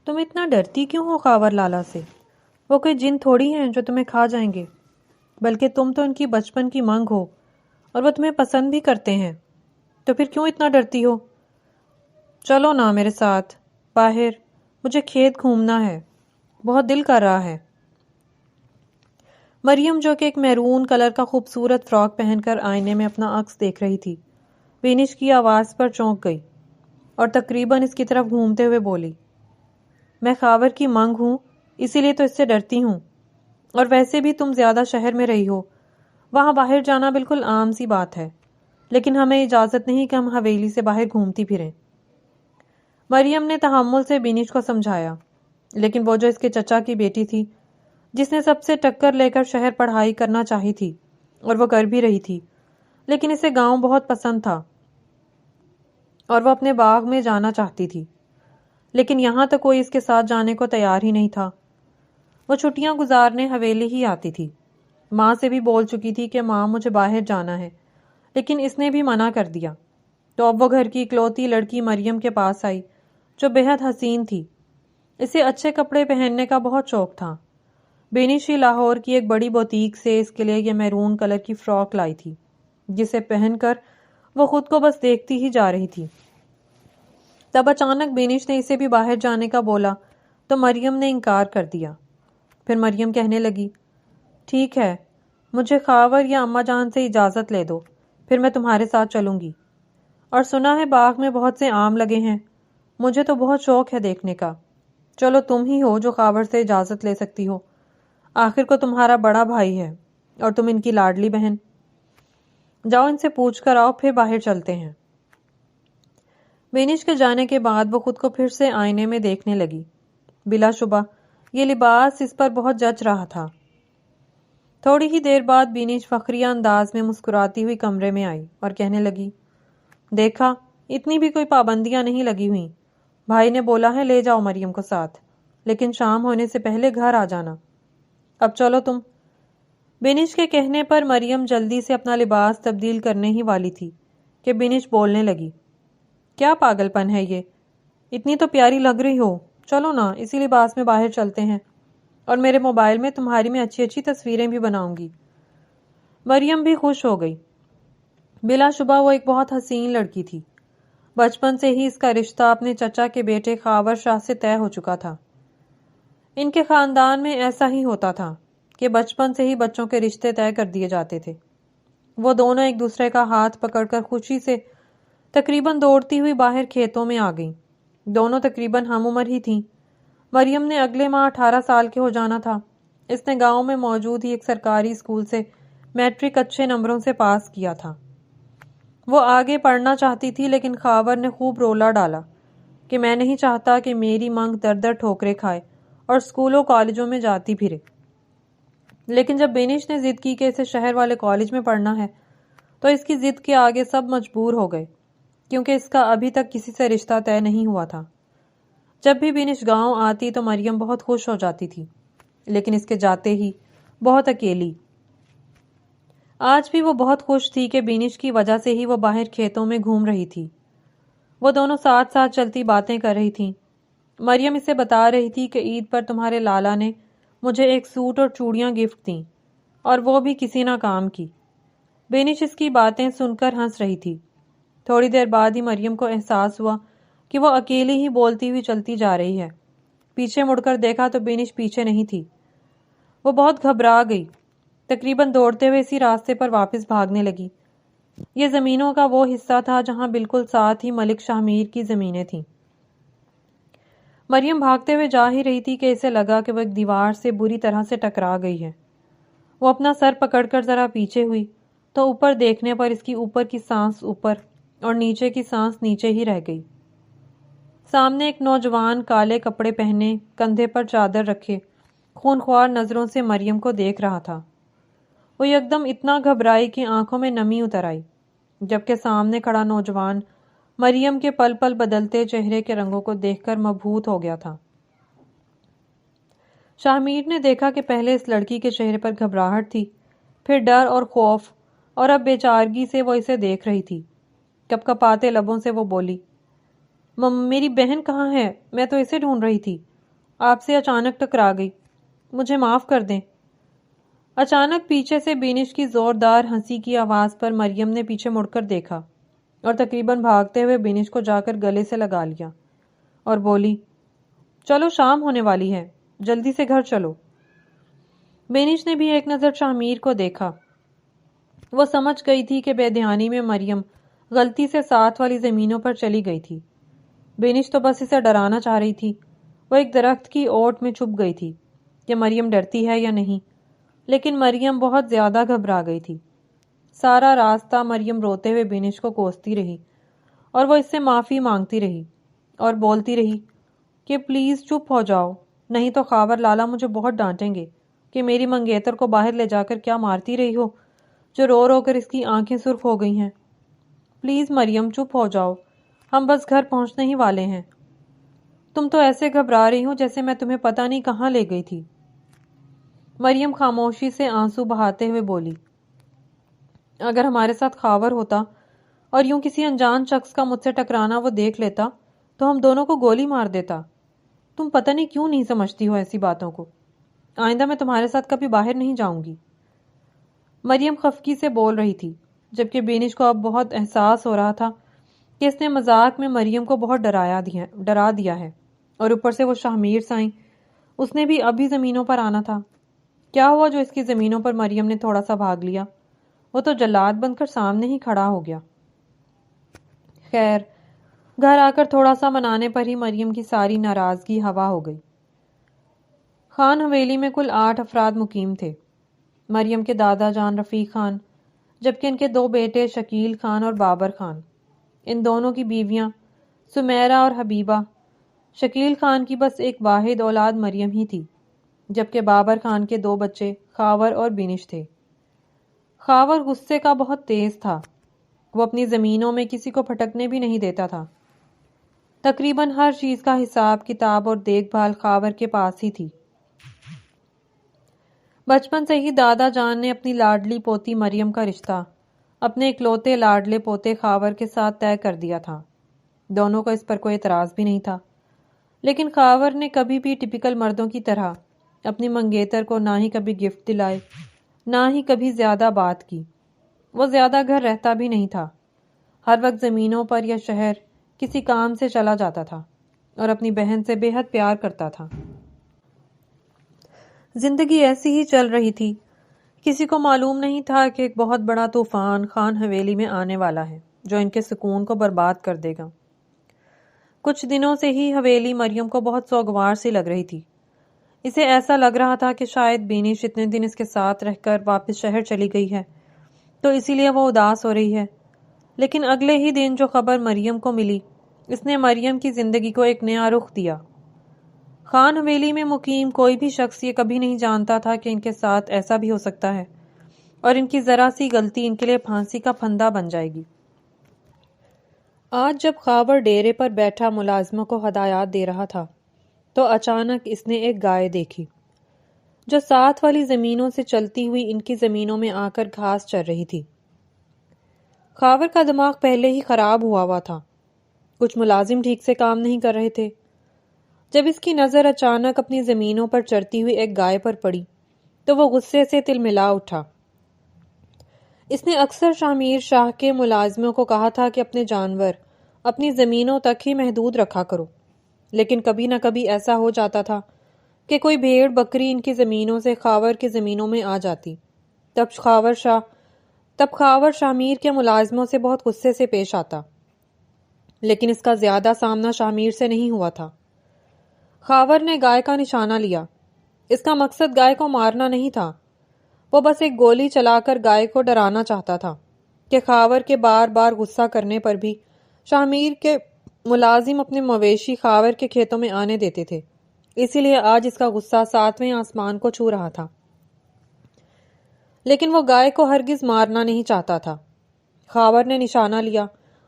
تم اتنا ڈرتی کیوں ہو خاور لالا سے؟ وہ کوئی جن تھوڑی ہیں جو تمہیں کھا جائیں گے، بلکہ تم تو ان کی بچپن کی مانگ ہو اور وہ تمہیں پسند بھی کرتے ہیں، تو پھر کیوں اتنا ڈرتی ہو؟ چلو نا میرے ساتھ باہر، مجھے کھیت گھومنا ہے، بہت دل کر رہا ہے۔ مریم جو کہ ایک میرون کلر کا خوبصورت فراک پہن کر آئینے میں اپنا عکس دیکھ رہی تھی، بینش کی آواز پر چونک گئی اور تقریباً اس کی طرف گھومتے ہوئے بولی، میں خاور کی مانگ ہوں، اسی لیے تو اس سے ڈرتی ہوں، اور ویسے بھی تم زیادہ شہر میں رہی ہو، وہاں باہر جانا بالکل عام سی بات ہے، لیکن ہمیں اجازت نہیں کہ ہم حویلی سے باہر گھومتی پھریں۔ مریم نے تحمل سے بینش کو سمجھایا، لیکن وہ جو اس کے چچا کی بیٹی تھی، جس نے سب سے ٹکر لے کر شہر پڑھائی کرنا چاہی تھی، اور وہ کر بھی رہی تھی، لیکن اسے گاؤں بہت پسند تھا اور وہ اپنے باغ میں جانا چاہتی تھی، لیکن یہاں تک کوئی اس کے ساتھ جانے کو تیار ہی نہیں تھا۔ وہ چھٹیاں گزارنے حویلی ہی آتی تھی، ماں سے بھی بول چکی تھی کہ ماں مجھے باہر جانا ہے، لیکن اس نے بھی منع کر دیا، تو اب وہ گھر کی اکلوتی لڑکی مریم کے پاس آئی جو بے حد حسین تھی۔ اسے اچھے کپڑے پہننے کا بہت شوق تھا۔ بینش ہی لاہور کی ایک بڑی بوتیک سے اس کے لیے یہ میرون کلر کی فراک لائی تھی، جسے پہن کر وہ خود کو بس دیکھتی ہی جا رہی تھی۔ تب اچانک بینش نے اسے بھی باہر جانے کا بولا تو مریم نے انکار کر دیا۔ پھر مریم کہنے لگی، ٹھیک ہے، مجھے خاور یا اماں جان سے اجازت لے دو، پھر میں تمہارے ساتھ چلوں گی، اور سنا ہے باغ میں بہت سے آم لگے ہیں، مجھے تو بہت شوق ہے دیکھنے کا۔ چلو تم ہی ہو جو خاور سے اجازت لے سکتی ہو، آخر کو تمہارا بڑا بھائی ہے اور تم ان کی لاڈلی بہن۔ جاؤ ان سے پوچھ کر آؤ، پھر باہر چلتے ہیں۔ بینش کے جانے کے بعد وہ خود کو پھر سے آئینے میں دیکھنے لگی۔ بلا شبہ یہ لباس اس پر بہت جچ رہا تھا۔ تھوڑی ہی دیر بعد بینش فخریہ انداز میں مسکراتی ہوئی کمرے میں آئی اور کہنے لگی، دیکھا، اتنی بھی کوئی پابندیاں نہیں لگی ہوئی، بھائی نے بولا ہے لے جاؤ مریم کو ساتھ، لیکن شام ہونے سے پہلے گھر آ جانا۔ اب چلو تم۔ بینش کے کہنے پر مریم جلدی سے اپنا لباس تبدیل کرنے ہی والی تھی کہ بینش بولنے لگی، کیا پاگل پن ہے یہ، اتنی تو پیاری لگ رہی ہو، چلو نا اسی لباس میں باہر چلتے ہیں، اور میرے موبائل میں تمہاری میں اچھی اچھی تصویریں بھی بناؤں گی۔ مریم بھی خوش ہو گئی۔ بلا شبہ وہ ایک بہت حسین لڑکی تھی۔ بچپن سے ہی اس کا رشتہ اپنے چچا کے بیٹے خاور شاہ سے طے ہو چکا تھا۔ ان کے خاندان میں ایسا ہی ہوتا تھا کہ بچپن سے ہی بچوں کے رشتے طے کر دیے جاتے تھے۔ وہ دونوں ایک دوسرے کا ہاتھ پکڑ کر خوشی سے تقریباً دوڑتی ہوئی باہر کھیتوں میں آ گئیں۔ دونوں تقریباً ہم عمر ہی تھیں۔ مریم نے اگلے ماہ 18 سال کے ہو جانا تھا۔ اس نے گاؤں میں موجود ہی ایک سرکاری اسکول سے میٹرک اچھے نمبروں سے پاس کیا تھا۔ وہ آگے پڑھنا چاہتی تھی، لیکن خاور نے خوب رولا ڈالا کہ میں نہیں چاہتا کہ میری مانگ در در ٹھوکریں کھائے اور اسکولوں کالجوں میں جاتی پھرے۔ لیکن جب بینش نے ضد کی کہ اسے شہر والے کالج میں پڑھنا ہے، تو اس کی ضد کے آگے سب مجبور ہو گئے، کیونکہ اس کا ابھی تک کسی سے رشتہ طے نہیں ہوا تھا۔ جب بھی بینش گاؤں آتی تو مریم بہت خوش ہو جاتی تھی، لیکن اس کے جاتے ہی بہت اکیلی۔ آج بھی وہ بہت خوش تھی کہ بینش کی وجہ سے ہی وہ باہر کھیتوں میں گھوم رہی تھی۔ وہ دونوں ساتھ ساتھ چلتی باتیں کر رہی تھیں۔ مریم اسے بتا رہی تھی کہ عید پر تمہارے لالا نے مجھے ایک سوٹ اور چوڑیاں گفٹ دیں، اور وہ بھی کسی نہ کام کی۔ بینش اس کی باتیں سن کر ہنس رہی تھی۔ تھوڑی دیر بعد ہی مریم کو احساس ہوا کہ وہ اکیلی ہی بولتی ہوئی چلتی جا رہی ہے۔ پیچھے مڑ کر دیکھا تو بینش پیچھے نہیں تھی۔ وہ بہت گھبرا گئی، تقریباً دوڑتے ہوئے اسی راستے پر واپس بھاگنے لگی۔ یہ زمینوں کا وہ حصہ تھا جہاں بالکل ساتھ ہی ملک شاہ میر کی زمینیں تھیں۔ مریم بھاگتے ہوئے جا ہی رہی تھی کہ اسے لگا کہ وہ ایک دیوار سے بری طرح سے ٹکرا گئی ہے۔ وہ اپنا سر پکڑ کر ذرا پیچھے ہوئی تو اوپر دیکھنے پر اس کی اوپر کی سانس اوپر اور نیچے کی سانس نیچے ہی رہ گئی۔ سامنے ایک نوجوان کالے کپڑے پہنے، کندھے پر چادر رکھے، خونخوار نظروں سے مریم کو دیکھ رہا تھا۔ وہ یکدم اتنا گھبرائی کہ آنکھوں میں نمی اتر آئی، جبکہ سامنے کھڑا نوجوان مریم کے پل پل بدلتے چہرے کے رنگوں کو دیکھ کر مبہوت ہو گیا تھا۔ شاہ میر نے دیکھا کہ پہلے اس لڑکی کے چہرے پر گھبراہٹ تھی، پھر ڈر اور خوف، اور اب بے چارگی سے وہ اسے دیکھ رہی تھی۔ کپ کپاتے لبوں سے وہ بولی، میری بہن کہاں ہے؟ میں تو اسے ڈھونڈ رہی تھی۔ آپ سے اچانک ٹکرا گئی، مجھے معاف کر دیں۔ اچانک پیچھے سے بینش کی زوردار ہنسی کی آواز پر مریم نے پیچھے مڑ کر دیکھا اور تقریباً بھاگتے ہوئے بینش کو جا کر گلے سے لگا لیا اور بولی، چلو شام ہونے والی ہے، جلدی سے گھر چلو۔ بینش نے بھی ایک نظر شاہمیر کو دیکھا۔ وہ سمجھ گئی تھی کہ بے دھیانی میں مریم غلطی سے ساتھ والی زمینوں پر چلی گئی تھی۔ بینش تو بس اسے ڈرانا چاہ رہی تھی۔ وہ ایک درخت کی اوٹ میں چھپ گئی تھی کہ مریم ڈرتی ہے یا نہیں، لیکن مریم بہت زیادہ گھبرا گئی تھی۔ سارا راستہ مریم روتے ہوئے بینش کو کوستی رہی اور وہ اس سے معافی مانگتی رہی اور بولتی رہی کہ پلیز چپ ہو جاؤ، نہیں تو خاور لالا مجھے بہت ڈانٹیں گے کہ میری منگیتر کو باہر لے جا کر کیا مارتی رہی ہو، جو رو رو کر اس کی آنکھیں سرخ ہو گئی ہیں۔ پلیز مریم چپ ہو جاؤ، ہم بس گھر پہنچنے ہی والے ہیں۔ تم تو ایسے گھبرا رہی ہو جیسے میں تمہیں پتہ نہیں کہاں لے گئی تھی۔ مریم خاموشی سے آنسو بہاتے ہوئے بولی، اگر ہمارے ساتھ خاور ہوتا اور یوں کسی انجان شخص کا مجھ سے ٹکرانا وہ دیکھ لیتا تو ہم دونوں کو گولی مار دیتا۔ تم پتہ نہیں کیوں نہیں سمجھتی ہو ایسی باتوں کو۔ آئندہ میں تمہارے ساتھ کبھی باہر نہیں جاؤں گی۔ مریم خفگی سے بول رہی تھی، جبکہ بینش کو اب بہت احساس ہو رہا تھا کہ اس نے مذاق میں مریم کو بہت ڈرا دیا ہے، اور اوپر سے وہ شاہمیر سائیں، اس نے بھی ابھی زمینوں پر آنا تھا۔ کیا ہوا جو اس کی زمینوں پر مریم نے تھوڑا سا بھاگ لیا؟ وہ تو جلاد بن کر سامنے ہی کھڑا ہو گیا۔ خیر، گھر آ کر تھوڑا سا منانے پر ہی مریم کی ساری ناراضگی ہوا ہو گئی۔ خان حویلی میں کل 8 افراد مقیم تھے۔ مریم کے دادا جان رفیق خان، جبکہ ان کے 2 بیٹے شکیل خان اور بابر خان، ان دونوں کی بیویاں سمیرہ اور حبیبہ۔ شکیل خان کی بس ایک واحد اولاد مریم ہی تھی، جبکہ بابر خان کے 2 بچے خاور اور بینش تھے۔ خاور غصے کا بہت تیز تھا۔ وہ اپنی زمینوں میں کسی کو پھٹکنے بھی نہیں دیتا تھا۔ تقریباً ہر چیز کا حساب کتاب اور دیکھ بھال خاور کے پاس ہی تھی۔ بچپن سے ہی دادا جان نے اپنی لاڈلی پوتی مریم کا رشتہ اپنے اکلوتے لاڈلے پوتے خاور کے ساتھ طے کر دیا تھا۔ دونوں کو اس پر کوئی اعتراض بھی نہیں تھا، لیکن خاور نے کبھی بھی ٹپیکل مردوں کی طرح اپنی منگیتر کو نہ ہی کبھی گفٹ دلائے، نہ ہی کبھی زیادہ بات کی۔ وہ زیادہ گھر رہتا بھی نہیں تھا، ہر وقت زمینوں پر یا شہر کسی کام سے چلا جاتا تھا اور اپنی بہن سے بے حد پیار کرتا تھا۔ زندگی ایسی ہی چل رہی تھی۔ کسی کو معلوم نہیں تھا کہ ایک بہت بڑا طوفان خان حویلی میں آنے والا ہے جو ان کے سکون کو برباد کر دے گا۔ کچھ دنوں سے ہی حویلی مریم کو بہت سوگوار سی لگ رہی تھی۔ اسے ایسا لگ رہا تھا کہ شاید بینش اتنے دن اس کے ساتھ رہ کر واپس شہر چلی گئی ہے تو اسی لیے وہ اداس ہو رہی ہے۔ لیکن اگلے ہی دن جو خبر مریم کو ملی، اس نے مریم کی زندگی کو ایک نیا رخ دیا۔ خان حویلی میں مقیم کوئی بھی شخص یہ کبھی نہیں جانتا تھا کہ ان کے ساتھ ایسا بھی ہو سکتا ہے اور ان کی ذرا سی غلطی ان کے لیے پھانسی کا پھندا بن جائے گی۔ آج جب خاور ڈیرے پر بیٹھا ملازموں کو ہدایات دے رہا تھا تو اچانک اس نے ایک گائے دیکھی جو ساتھ والی زمینوں سے چلتی ہوئی ان کی زمینوں میں آ کر گھاس چر رہی تھی۔ خاور کا دماغ پہلے ہی خراب ہوا تھا، کچھ ملازم ٹھیک سے کام نہیں کر رہے تھے۔ جب اس کی نظر اچانک اپنی زمینوں پر چرتی ہوئی ایک گائے پر پڑی تو وہ غصے سے تلملا اٹھا۔ اس نے اکثر شاہمیر شاہ کے ملازموں کو کہا تھا کہ اپنے جانور اپنی زمینوں تک ہی محدود رکھا کرو، لیکن کبھی نہ کبھی ایسا ہو جاتا تھا کہ کوئی بھیڑ بکری ان کی زمینوں سے خاور کی زمینوں میں آ جاتی۔ تب خاور شاہمیر کے ملازموں سے بہت غصے سے پیش آتا، لیکن اس کا زیادہ سامنا شاہمیر سے نہیں ہوا تھا۔ خاور نے گائے کا نشانہ لیا۔ اس کا مقصد گائے کو مارنا نہیں تھا، وہ بس ایک گولی چلا کر گائے کو ڈرانا چاہتا تھا کہ خاور کے بار بار غصہ کرنے پر بھی شاہمیر کے ملازم اپنے مویشی خاور کے کھیتوں میں آنے دیتے تھے، اسی لیے آج اس کا غصہ 7ویں آسمان کو چھو رہا تھا۔ لیکن وہ گائے کو ہرگز مارنا نہیں چاہتا تھا۔ خاور نے نشانہ لیا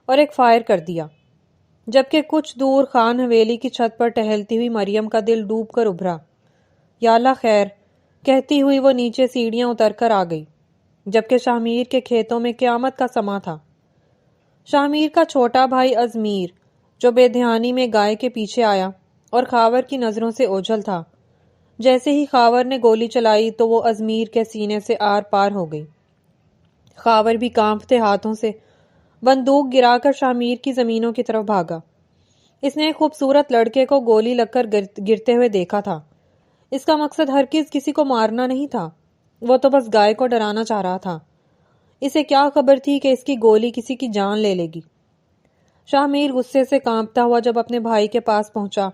اور ایک فائر کر دیا، جبکہ کچھ دور خان حویلی کی چھت پر ٹہلتی ہوئی مریم کا دل ڈوب کر ابھرا۔ یا اللہ خیر کہتی ہوئی وہ نیچے سیڑھیاں اتر کر آ گئی، جبکہ شاہمیر کے کھیتوں میں قیامت کا سما تھا۔ شاہمیر کا چھوٹا بھائی ازمیر جو بے دھیانی میں گائے کے پیچھے آیا اور خاور کی نظروں سے اوجھل تھا۔ جیسے ہی خاور نے گولی چلائی تو وہ ازمیر کے سینے سے آر پار ہو گئی۔ خاور بھی کانپتے ہاتھوں سے بندوق گرا کر شاہ کی زمینوں کی طرف بھاگا۔ اس نے ایک خوبصورت لڑکے کو گولی لگ کر گرتے ہوئے دیکھا تھا۔ اس کا مقصد ہرگز کسی کو مارنا نہیں تھا، وہ تو بس گائے کو ڈرانا چاہ رہا تھا۔ اسے کیا خبر تھی کہ اس کی گولی کسی کی جان لے لے گی۔ شاہ میر غصے سے کانپتا ہوا جب اپنے بھائی کے پاس پہنچا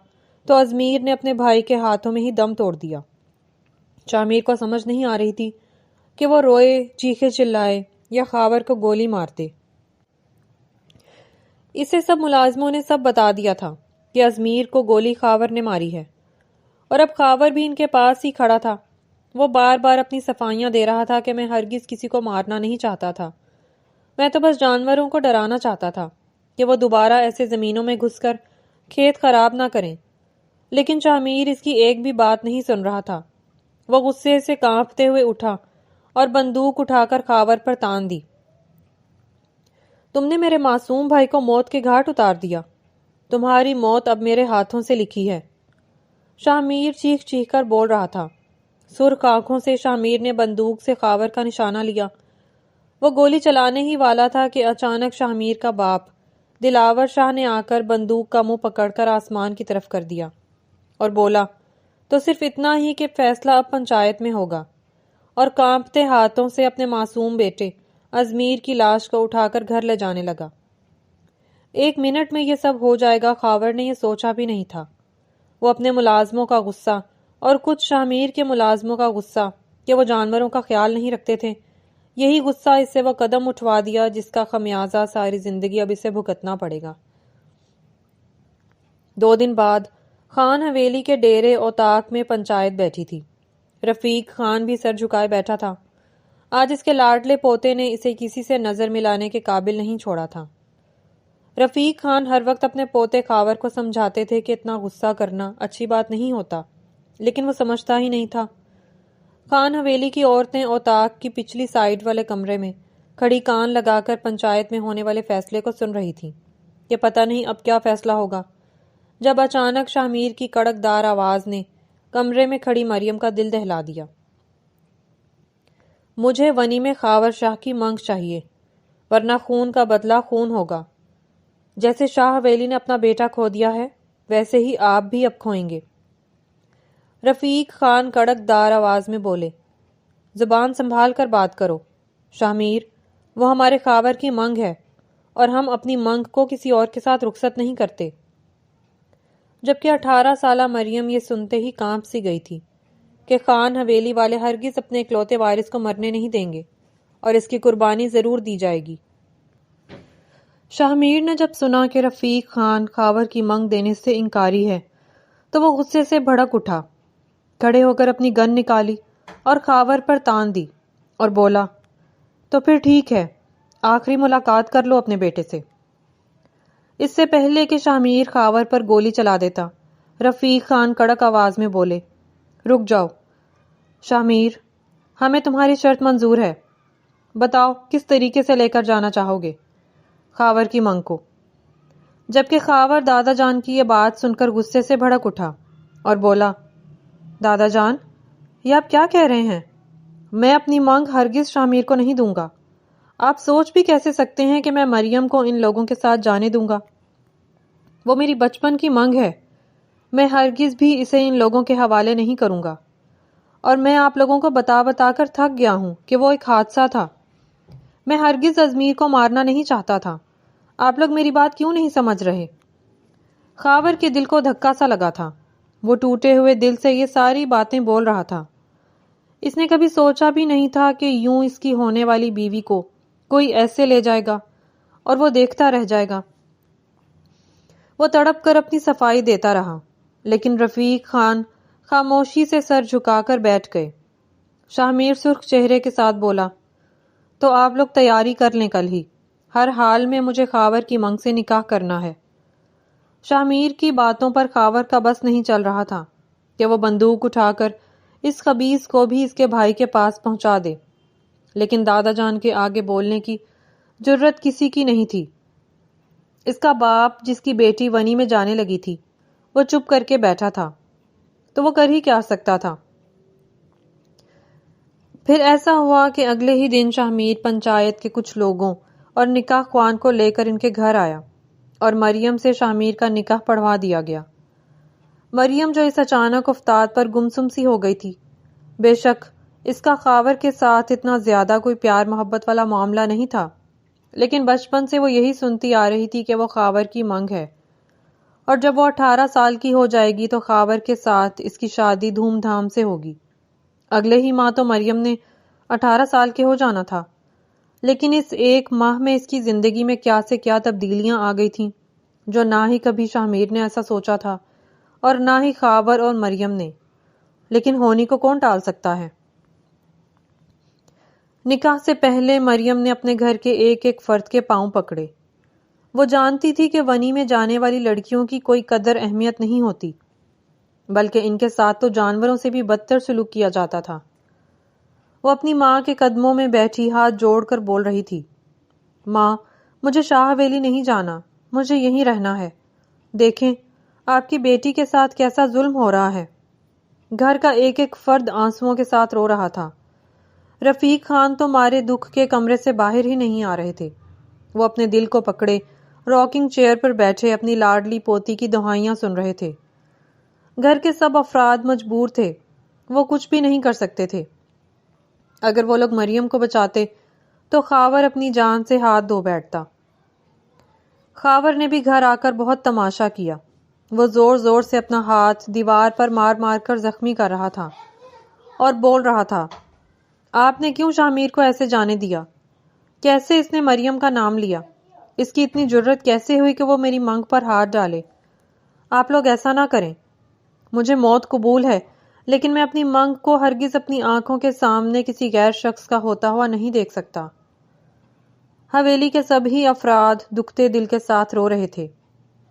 تو ازمیر نے اپنے بھائی کے ہاتھوں میں ہی دم توڑ دیا۔ شاہ میر کو سمجھ نہیں آ رہی تھی کہ وہ روئے، چیخے چلائے یا خاور کو گولی مار دے۔ اسے سب ملازموں نے سب بتا دیا تھا کہ ازمیر کو گولی خاور نے ماری ہے، اور اب خاور بھی ان کے پاس ہی کھڑا تھا۔ وہ بار بار اپنی صفائیاں دے رہا تھا کہ میں ہرگز کسی کو مارنا نہیں چاہتا تھا، میں تو بس جانوروں کو ڈرانا چاہتا تھا کہ وہ دوبارہ ایسے زمینوں میں گھس کر کھیت خراب نہ کریں۔ لیکن شاہ میر اس کی ایک بھی بات نہیں سن رہا تھا۔ وہ غصے سے کانپتے ہوئے اٹھا اور بندوق اٹھا کر خاور پر تان دی۔ تم نے میرے معصوم بھائی کو موت کے گھاٹ اتار دیا، تمہاری موت اب میرے ہاتھوں سے لکھی ہے۔ شاہ میر چیخ چیخ کر بول رہا تھا۔ سرخ آنکھوں سے شاہ میر نے بندوق سے خاور کا نشانہ لیا۔ وہ گولی چلانے ہی والا تھا کہ اچانک شاہ میر کا باپ دلاور شاہ نے آ کر بندوق کا منہ پکڑ کر آسمان کی طرف کر دیا اور بولا، تو صرف اتنا ہی کہ فیصلہ اب پنچایت میں ہوگا، اور کانپتے ہاتھوں سے اپنے معصوم بیٹے ازمیر کی لاش کو اٹھا کر گھر لے جانے لگا۔ 1 منٹ میں یہ سب ہو جائے گا، خاور نے یہ سوچا بھی نہیں تھا۔ وہ اپنے ملازموں کا غصہ اور کچھ شاہ میر کے ملازموں کا غصہ کہ وہ جانوروں کا خیال نہیں رکھتے تھے، یہی غصہ اس سے وہ قدم اٹھوا دیا جس کا خمیازہ ساری زندگی اب اسے بھگتنا پڑے گا۔ 2 دن بعد خان حویلی کے ڈیرے اوتاق میں پنچایت بیٹھی تھی۔ رفیق خان بھی سر جھکائے بیٹھا تھا۔ آج اس کے لاڈلے پوتے نے اسے کسی سے نظر ملانے کے قابل نہیں چھوڑا تھا۔ رفیق خان ہر وقت اپنے پوتے خاور کو سمجھاتے تھے کہ اتنا غصہ کرنا اچھی بات نہیں ہوتا، لیکن وہ سمجھتا ہی نہیں تھا۔ خان حویلی کی عورتیں اوتاق کی پچھلی سائیڈ والے کمرے میں کھڑی کان لگا کر پنچایت میں ہونے والے فیصلے کو سن رہی تھیں کہ پتہ نہیں اب کیا فیصلہ ہوگا، جب اچانک شاہ میر کی کڑک دار آواز نے کمرے میں کھڑی مریم کا دل دہلا دیا۔ مجھے ونی میں خاور شاہ کی منگ چاہیے، ورنہ خون کا بدلہ خون ہوگا۔ جیسے شاہ حویلی نے اپنا بیٹا کھو دیا ہے، ویسے ہی آپ بھی اب کھوئیں گے۔ رفیق خان کڑک دار آواز میں بولے، زبان سنبھال کر بات کرو شاہ میر، وہ ہمارے خاور کی منگ ہے، اور ہم اپنی منگ کو کسی اور کے ساتھ رخصت نہیں کرتے۔ جبکہ 18 سالہ مریم یہ سنتے ہی کانپ سی گئی تھی کہ خان حویلی والے ہرگز اپنے اکلوتے وارث کو مرنے نہیں دیں گے، اور اس کی قربانی ضرور دی جائے گی۔ شاہ میر نے جب سنا کہ رفیق خان خاور کی منگ دینے سے انکاری ہے تو وہ غصے سے بھڑک اٹھا، کھڑے ہو کر اپنی گن نکالی اور خاور پر تان دی اور بولا، تو پھر ٹھیک ہے، آخری ملاقات کر لو اپنے بیٹے سے۔ اس سے پہلے کہ شاہ میر خاور پر گولی چلا دیتا، رفیق خان کڑک آواز میں بولے، رک جاؤ شاہ میر، ہمیں تمہاری شرط منظور ہے، بتاؤ کس طریقے سے لے کر جانا چاہو گے خاور کی منگ کو۔ جبکہ خاور دادا جان کی یہ بات سن کر غصے سے بھڑک اٹھا اور بولا، دادا جان، یہ آپ کیا کہہ رہے ہیں؟ میں اپنی منگ ہرگز شاہ میر کو نہیں دوں گا۔ آپ سوچ بھی کیسے سکتے ہیں کہ میں مریم کو ان لوگوں کے ساتھ جانے دوں گا؟ وہ میری بچپن کی منگ ہے، میں ہرگز بھی اسے ان لوگوں کے حوالے نہیں کروں گا، اور میں آپ لوگوں کو بتا بتا کر تھک گیا ہوں کہ وہ ایک حادثہ تھا، میں ہرگز ازمیر کو مارنا نہیں چاہتا تھا۔ آپ لوگ میری بات کیوں نہیں سمجھ رہے؟ خاور کے دل کو دھکا سا لگا تھا، وہ ٹوٹے ہوئے دل سے یہ ساری باتیں بول رہا تھا۔ اس نے کبھی سوچا بھی نہیں تھا کہ یوں اس کی ہونے والی بیوی کو کوئی ایسے لے جائے گا اور وہ دیکھتا رہ جائے گا۔ وہ تڑپ کر اپنی صفائی دیتا رہا، لیکن رفیق خان خاموشی سے سر جھکا کر بیٹھ گئے۔ شاہ میر سرخ چہرے کے ساتھ بولا، تو آپ لوگ تیاری کر لیں، کل ہی ہر حال میں مجھے خاور کی منگ سے نکاح کرنا ہے۔ شاہ میر کی باتوں پر خاور کا بس نہیں چل رہا تھا کہ وہ بندوق اٹھا کر اس خبیث کو بھی اس کے بھائی کے پاس پہنچا دے، لیکن دادا جان کے آگے بولنے کی جرت کسی کی نہیں تھی۔ اس کا باپ جس کی بیٹی ونی میں جانے لگی تھی، وہ چپ کر کے بیٹھا تھا، تو وہ کر ہی کیا سکتا تھا۔ پھر ایسا ہوا کہ اگلے ہی دن شاہمیر پنچایت کے کچھ لوگوں اور نکاح خوان کو لے کر ان کے گھر آیا اور مریم سے شاہمیر کا نکاح پڑھوا دیا گیا۔ مریم جو اس اچانک افتاد پر گمسم سی ہو گئی تھی، بے شک اس کا خاور کے ساتھ اتنا زیادہ کوئی پیار محبت والا معاملہ نہیں تھا، لیکن بچپن سے وہ یہی سنتی آ رہی تھی کہ وہ خاور کی منگ ہے، اور جب وہ 18 سال کی ہو جائے گی تو خاور کے ساتھ اس کی شادی دھوم دھام سے ہوگی۔ اگلے ہی ماہ تو مریم نے 18 سال کے ہو جانا تھا، لیکن اس ایک ماہ میں اس کی زندگی میں کیا سے کیا تبدیلیاں آ گئی تھیں، جو نہ ہی کبھی شاہمیر نے ایسا سوچا تھا اور نہ ہی خاور اور مریم نے، لیکن ہونی کو کون ٹال سکتا ہے۔ نکاح سے پہلے مریم نے اپنے گھر کے ایک ایک فرد کے پاؤں پکڑے۔ وہ جانتی تھی کہ ونی میں جانے والی لڑکیوں کی کوئی قدر اہمیت نہیں ہوتی، بلکہ ان کے ساتھ تو جانوروں سے بھی بدتر سلوک کیا جاتا تھا۔ وہ اپنی ماں کے قدموں میں بیٹھی ہاتھ جوڑ کر بول رہی تھی، ماں، مجھے شاہ حویلی نہیں جانا، مجھے یہیں رہنا ہے۔ دیکھیں آپ کی بیٹی کے ساتھ کیسا ظلم ہو رہا ہے۔ گھر کا ایک ایک فرد آنسوؤں کے ساتھ رو رہا تھا۔ رفیق خان تو مارے دکھ کے کمرے سے باہر ہی نہیں آ رہے تھے۔ وہ اپنے دل کو پکڑے راکنگ چیئر پر بیٹھے اپنی لاڈلی پوتی کی دہائیاں سن رہے تھے۔ گھر کے سب افراد مجبور تھے، وہ کچھ بھی نہیں کر سکتے تھے۔ اگر وہ لوگ مریم کو بچاتے تو خاور اپنی جان سے ہاتھ دھو بیٹھتا۔ خاور نے بھی گھر آ کر بہت تماشا کیا۔ وہ زور زور سے اپنا ہاتھ دیوار پر مار مار کر زخمی کر رہا تھا اور بول رہا تھا، آپ نے کیوں شاہمیر کو ایسے جانے دیا؟ کیسے اس نے مریم کا نام لیا؟ اس کی اتنی جرت کیسے ہوئی کہ وہ میری منگ پر ہاتھ ڈالے؟ آپ لوگ ایسا نہ کریں۔ مجھے موت قبول ہے، لیکن میں اپنی منگ کو ہرگز اپنی آنکھوں کے سامنے کسی غیر شخص کا ہوتا ہوا نہیں دیکھ سکتا۔ حویلی کے سبھی افراد دکھتے دل کے ساتھ رو رہے تھے۔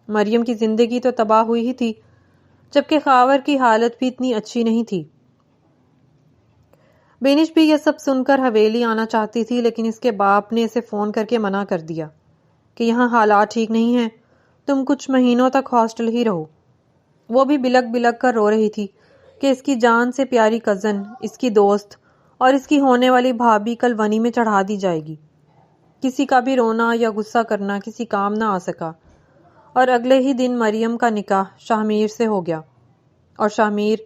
مریم کی زندگی تو تباہ ہوئی ہی تھی، جبکہ خاور کی حالت بھی اتنی اچھی نہیں تھی۔ بینش بھی یہ سب سن کر حویلی آنا چاہتی تھی، لیکن اس کے باپ نے اسے فون کر کے منع کر دیا کہ یہاں حالات ٹھیک نہیں ہیں، تم کچھ مہینوں تک ہاسٹل ہی رہو۔ وہ بھی بلک بلک کر رو رہی تھی کہ اس کی جان سے پیاری کزن، اس کی دوست اور اس کی ہونے والی بھابھی کل ونی میں چڑھا دی جائے گی۔ کسی کا بھی رونا یا غصہ کرنا کسی کام نہ آ سکا، اور اگلے ہی دن مریم کا نکاح شاہمیر سے ہو گیا، اور شاہمیر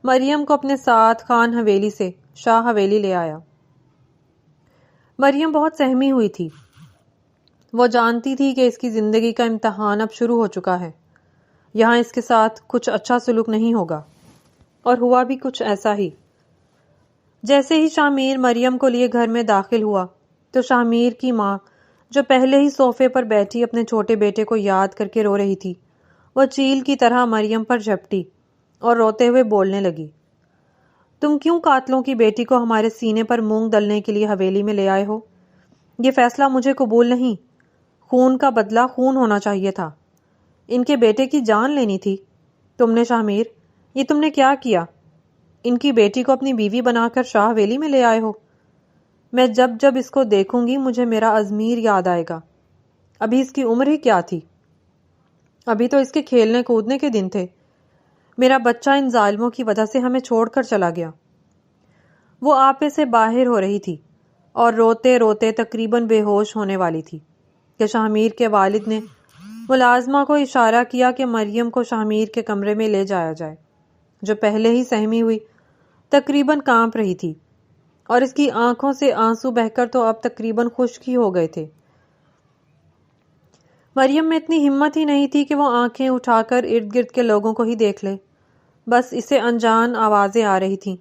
مریم کو اپنے ساتھ خان حویلی سے شاہ حویلی لے آیا۔ مریم بہت سہمی ہوئی تھی۔ وہ جانتی تھی کہ اس کی زندگی کا امتحان اب شروع ہو چکا ہے، یہاں اس کے ساتھ کچھ اچھا سلوک نہیں ہوگا، اور ہوا بھی کچھ ایسا ہی۔ جیسے ہی شاہمیر مریم کو لیے گھر میں داخل ہوا تو شاہمیر کی ماں، جو پہلے ہی صوفے پر بیٹھی اپنے چھوٹے بیٹے کو یاد کر کے رو رہی تھی، وہ چیل کی طرح مریم پر جھپٹی اور روتے ہوئے بولنے لگی، تم کیوں قاتلوں کی بیٹی کو ہمارے سینے پر مونگ دلنے کے لیے حویلی میں لے آئے ہو؟ یہ فیصلہ مجھے قبول نہیں۔ خون کا بدلہ خون ہونا چاہیے تھا۔ ان کے بیٹے کی جان لینی تھی۔ تم نے شاہمیر، یہ تم نے کیا کیا؟ ان کی بیٹی کو اپنی بیوی بنا کر شاہ حویلی میں لے آئے ہو۔ میں جب جب اس کو دیکھوں گی مجھے میرا ازمیر یاد آئے گا۔ ابھی اس کی عمر ہی کیا تھی؟ ابھی تو اس کے کھیلنے کودنے کے دن تھے۔ میرا بچہ ان ظالموں کی وجہ سے ہمیں چھوڑ کر چلا گیا۔ وہ آپے سے باہر ہو رہی تھی اور روتے روتے تقریباً بے ہوش ہونے والی تھی کہ شاہمیر کے والد نے ملازمہ کو اشارہ کیا کہ مریم کو شاہمیر کے کمرے میں لے جایا جائے، جو پہلے ہی سہمی ہوئی تقریباً کانپ رہی تھی، اور اس کی آنکھوں سے آنسو بہہ کر تو اب تقریباً خشک ہی ہو گئے تھے۔ مریم میں اتنی ہمت ہی نہیں تھی کہ وہ آنکھیں اٹھا کر ارد گرد کے لوگوں کو ہی دیکھ لے، بس اسے انجان آوازیں آ رہی تھیں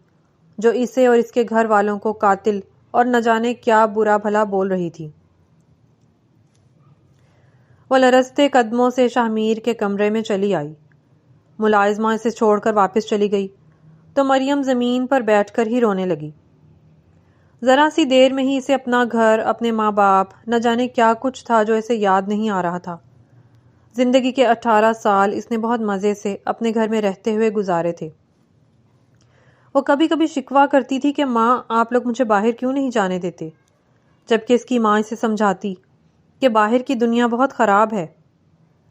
جو اسے اور اس کے گھر والوں کو قاتل اور نہ جانے کیا برا بھلا بول رہی تھی۔ وہ لرزتے قدموں سے شاہمیر کے کمرے میں چلی آئی۔ ملازمہ اسے چھوڑ کر واپس چلی گئی تو مریم زمین پر بیٹھ کر ہی رونے لگی۔ ذرا سی دیر میں ہی اسے اپنا گھر، اپنے ماں باپ، نہ جانے کیا کچھ تھا جو اسے یاد نہیں آ رہا تھا۔ زندگی کے 18 سال اس نے بہت مزے سے اپنے گھر میں رہتے ہوئے گزارے تھے۔ وہ کبھی کبھی شکوہ کرتی تھی کہ ماں، آپ لوگ مجھے باہر کیوں نہیں جانے دیتے، جبکہ اس کی ماں اسے سمجھاتی کہ باہر کی دنیا بہت خراب ہے،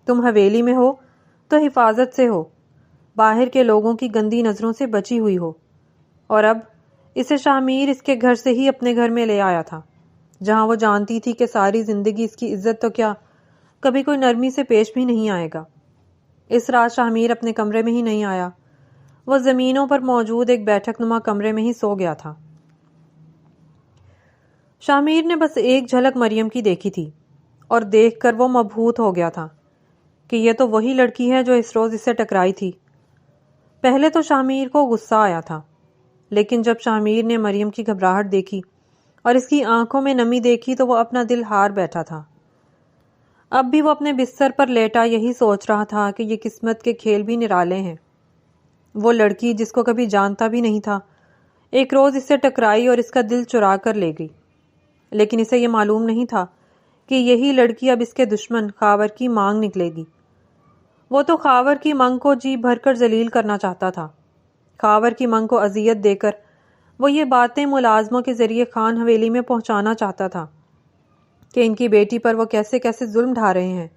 تم حویلی میں ہو تو حفاظت سے ہو، باہر کے لوگوں کی گندی نظروں سے بچی ہوئی ہو۔ اور اب اسے شاہ میر اس کے گھر سے ہی اپنے گھر میں لے آیا تھا، جہاں وہ جانتی تھی کہ ساری زندگی اس کی عزت تو کیا کبھی کوئی نرمی سے پیش بھی نہیں آئے گا۔ اس رات شاہ میر اپنے کمرے میں ہی نہیں آیا، وہ زمینوں پر موجود ایک بیٹھک نما کمرے میں ہی سو گیا تھا۔ شاہ میر نے بس ایک جھلک مریم کی دیکھی تھی اور دیکھ کر وہ مبہوت ہو گیا تھا کہ یہ تو وہی لڑکی ہے جو اس روز اس سے ٹکرائی تھی۔ پہلے تو شاہ میر کو غصہ آیا تھا، لیکن جب شاہ میر نے مریم کی گھبراہٹ دیکھی اور اس کی آنکھوں میں نمی دیکھی تو وہ اپنا دل ہار بیٹھا تھا۔ اب بھی وہ اپنے بستر پر لیٹا یہی سوچ رہا تھا کہ یہ قسمت کے کھیل بھی نرالے ہیں۔ وہ لڑکی جس کو کبھی جانتا بھی نہیں تھا ایک روز اس سے ٹکرائی اور اس کا دل چرا کر لے گئی، لیکن اسے یہ معلوم نہیں تھا کہ یہی لڑکی اب اس کے دشمن خاور کی مانگ نکلے گی۔ وہ تو خاور کی منگ کو جی بھر کر ذلیل کرنا چاہتا تھا۔ خاور کی منگ کو اذیت دے کر وہ یہ باتیں ملازموں کے ذریعے خان حویلی میں پہنچانا چاہتا تھا کہ ان کی بیٹی پر وہ کیسے کیسے ظلم ڈھا رہے ہیں،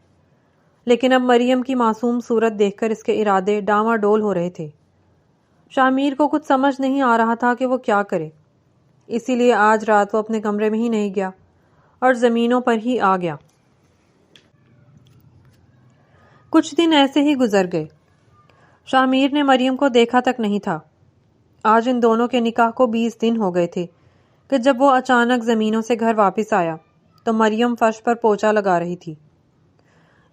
لیکن اب مریم کی معصوم صورت دیکھ کر اس کے ارادے ڈاواں ڈول ہو رہے تھے۔ شاہ میر کو کچھ سمجھ نہیں آ رہا تھا کہ وہ کیا کرے، اسی لیے آج رات وہ اپنے کمرے میں ہی نہیں گیا اور زمینوں پر ہی آ گیا۔ کچھ دن ایسے ہی گزر گئے۔ شاہ میر نے مریم کو دیکھا تک نہیں تھا۔ آج ان دونوں کے نکاح کو 20 دن ہو گئے تھے کہ جب وہ اچانک زمینوں سے گھر واپس آیا تو مریم فرش پر پوچھا لگا رہی تھی۔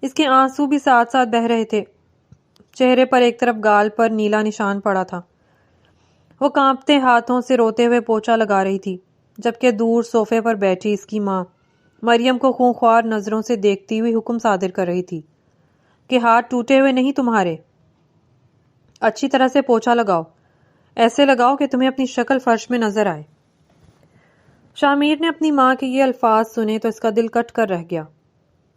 اس کے آنسو بھی ساتھ ساتھ بہہ رہے تھے، چہرے پر ایک طرف گال پر نیلا نشان پڑا تھا۔ وہ کانپتے ہاتھوں سے روتے ہوئے پوچھا لگا رہی تھی، جبکہ دور صوفے پر بیٹھی اس کی ماں مریم کو خونخوار نظروں سے دیکھتی ہوئی حکم صادر کر رہی تھی کہ ہاتھ ٹوٹے ہوئے نہیں تمہارے، اچھی طرح سے پوچھا لگاؤ، ایسے لگاؤ کہ تمہیں اپنی شکل فرش میں نظر آئے۔ شاہ میر نے اپنی ماں کے یہ الفاظ سنے تو اس کا دل کٹ کر رہ گیا۔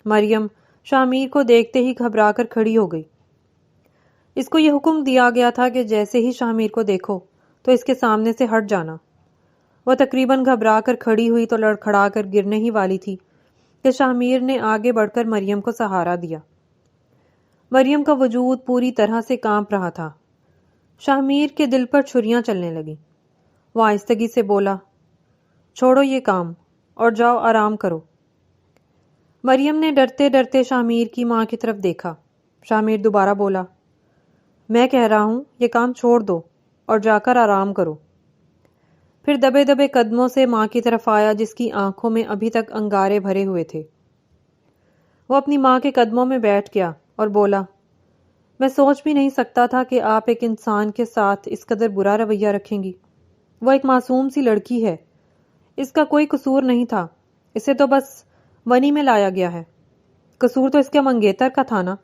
مریم شاہ میر کو دیکھتے ہی گھبرا کر کھڑی ہو گئی۔ اس کو یہ حکم دیا گیا تھا کہ جیسے ہی شاہ میر کو دیکھو تو اس کے سامنے سے ہٹ جانا۔ وہ تقریباً گھبرا کر کھڑی ہوئی تو لڑکھڑا کر گرنے ہی والی تھی کہ شاہ میر نے آگے بڑھ کر مریم کو سہارا دیا۔ مریم کا وجود پوری طرح سے کانپ رہا تھا۔ شاہ میر کے دل پر چھریاں چلنے لگیں۔ وہ آہستگی سے بولا، چھوڑو یہ کام اور جاؤ آرام کرو۔ مریم نے ڈرتے ڈرتے شاہ میر کی ماں کی طرف دیکھا۔ شاہ میر دوبارہ بولا، میں کہہ رہا ہوں یہ کام چھوڑ دو اور جا کر آرام کرو۔ پھر دبے دبے قدموں سے ماں کی طرف آیا جس کی آنکھوں میں ابھی تک انگارے بھرے ہوئے تھے۔ وہ اپنی ماں کے قدموں میں بیٹھ گیا اور بولا، میں سوچ بھی نہیں سکتا تھا کہ آپ ایک انسان کے ساتھ اس قدر برا رویہ رکھیں گی۔ وہ ایک معصوم سی لڑکی ہے، اس کا کوئی قصور نہیں تھا، اسے تو بس ونی میں لایا گیا ہے۔ قصور تو اس کے منگیتر کا تھا نا،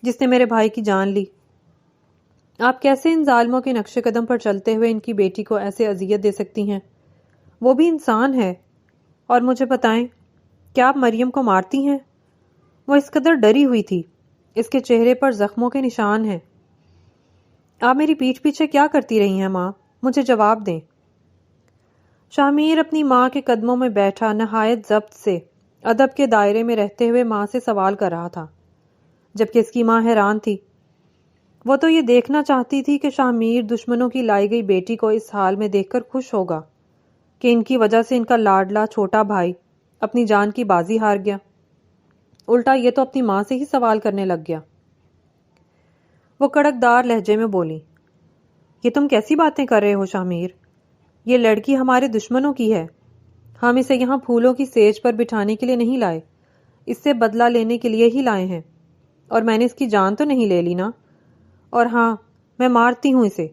جس نے میرے بھائی کی جان لی۔ آپ کیسے ان ظالموں کے نقش قدم پر چلتے ہوئے ان کی بیٹی کو ایسے اذیت دے سکتی ہیں؟ وہ بھی انسان ہے۔ اور مجھے بتائیں، کیا آپ مریم کو مارتی ہیں؟ وہ اس قدر ڈری ہوئی تھی، اس کے چہرے پر زخموں کے نشان ہیں۔ آپ میری پیٹھ پیچھے کیا کرتی رہی ہیں ماں؟ مجھے جواب دیں۔ شاہ میر اپنی ماں کے قدموں میں بیٹھا نہایت ضبط سے ادب کے دائرے میں رہتے ہوئے ماں سے سوال کر رہا تھا، جبکہ اس کی ماں حیران تھی۔ وہ تو یہ دیکھنا چاہتی تھی کہ شاہ میر دشمنوں کی لائی گئی بیٹی کو اس حال میں دیکھ کر خوش ہوگا کہ ان کی وجہ سے ان کا لاڈلا چھوٹا بھائی اپنی جان کی بازی ہار گیا۔ الٹا یہ تو اپنی ماں سے ہی سوال کرنے لگ گیا۔ وہ کڑکدار لہجے میں بولی، یہ تم کیسی باتیں کر رہے ہو شاہ میر؟ یہ لڑکی ہمارے دشمنوں کی ہے، ہم اسے یہاں پھولوں کی سیج پر بٹھانے کے لیے نہیں لائے، اس سے بدلہ لینے کے لیے ہی لائے ہیں، اور میں نے اس کی جان تو نہیں لے لی نا؟ اور ہاں، میں مارتی ہوں اسے۔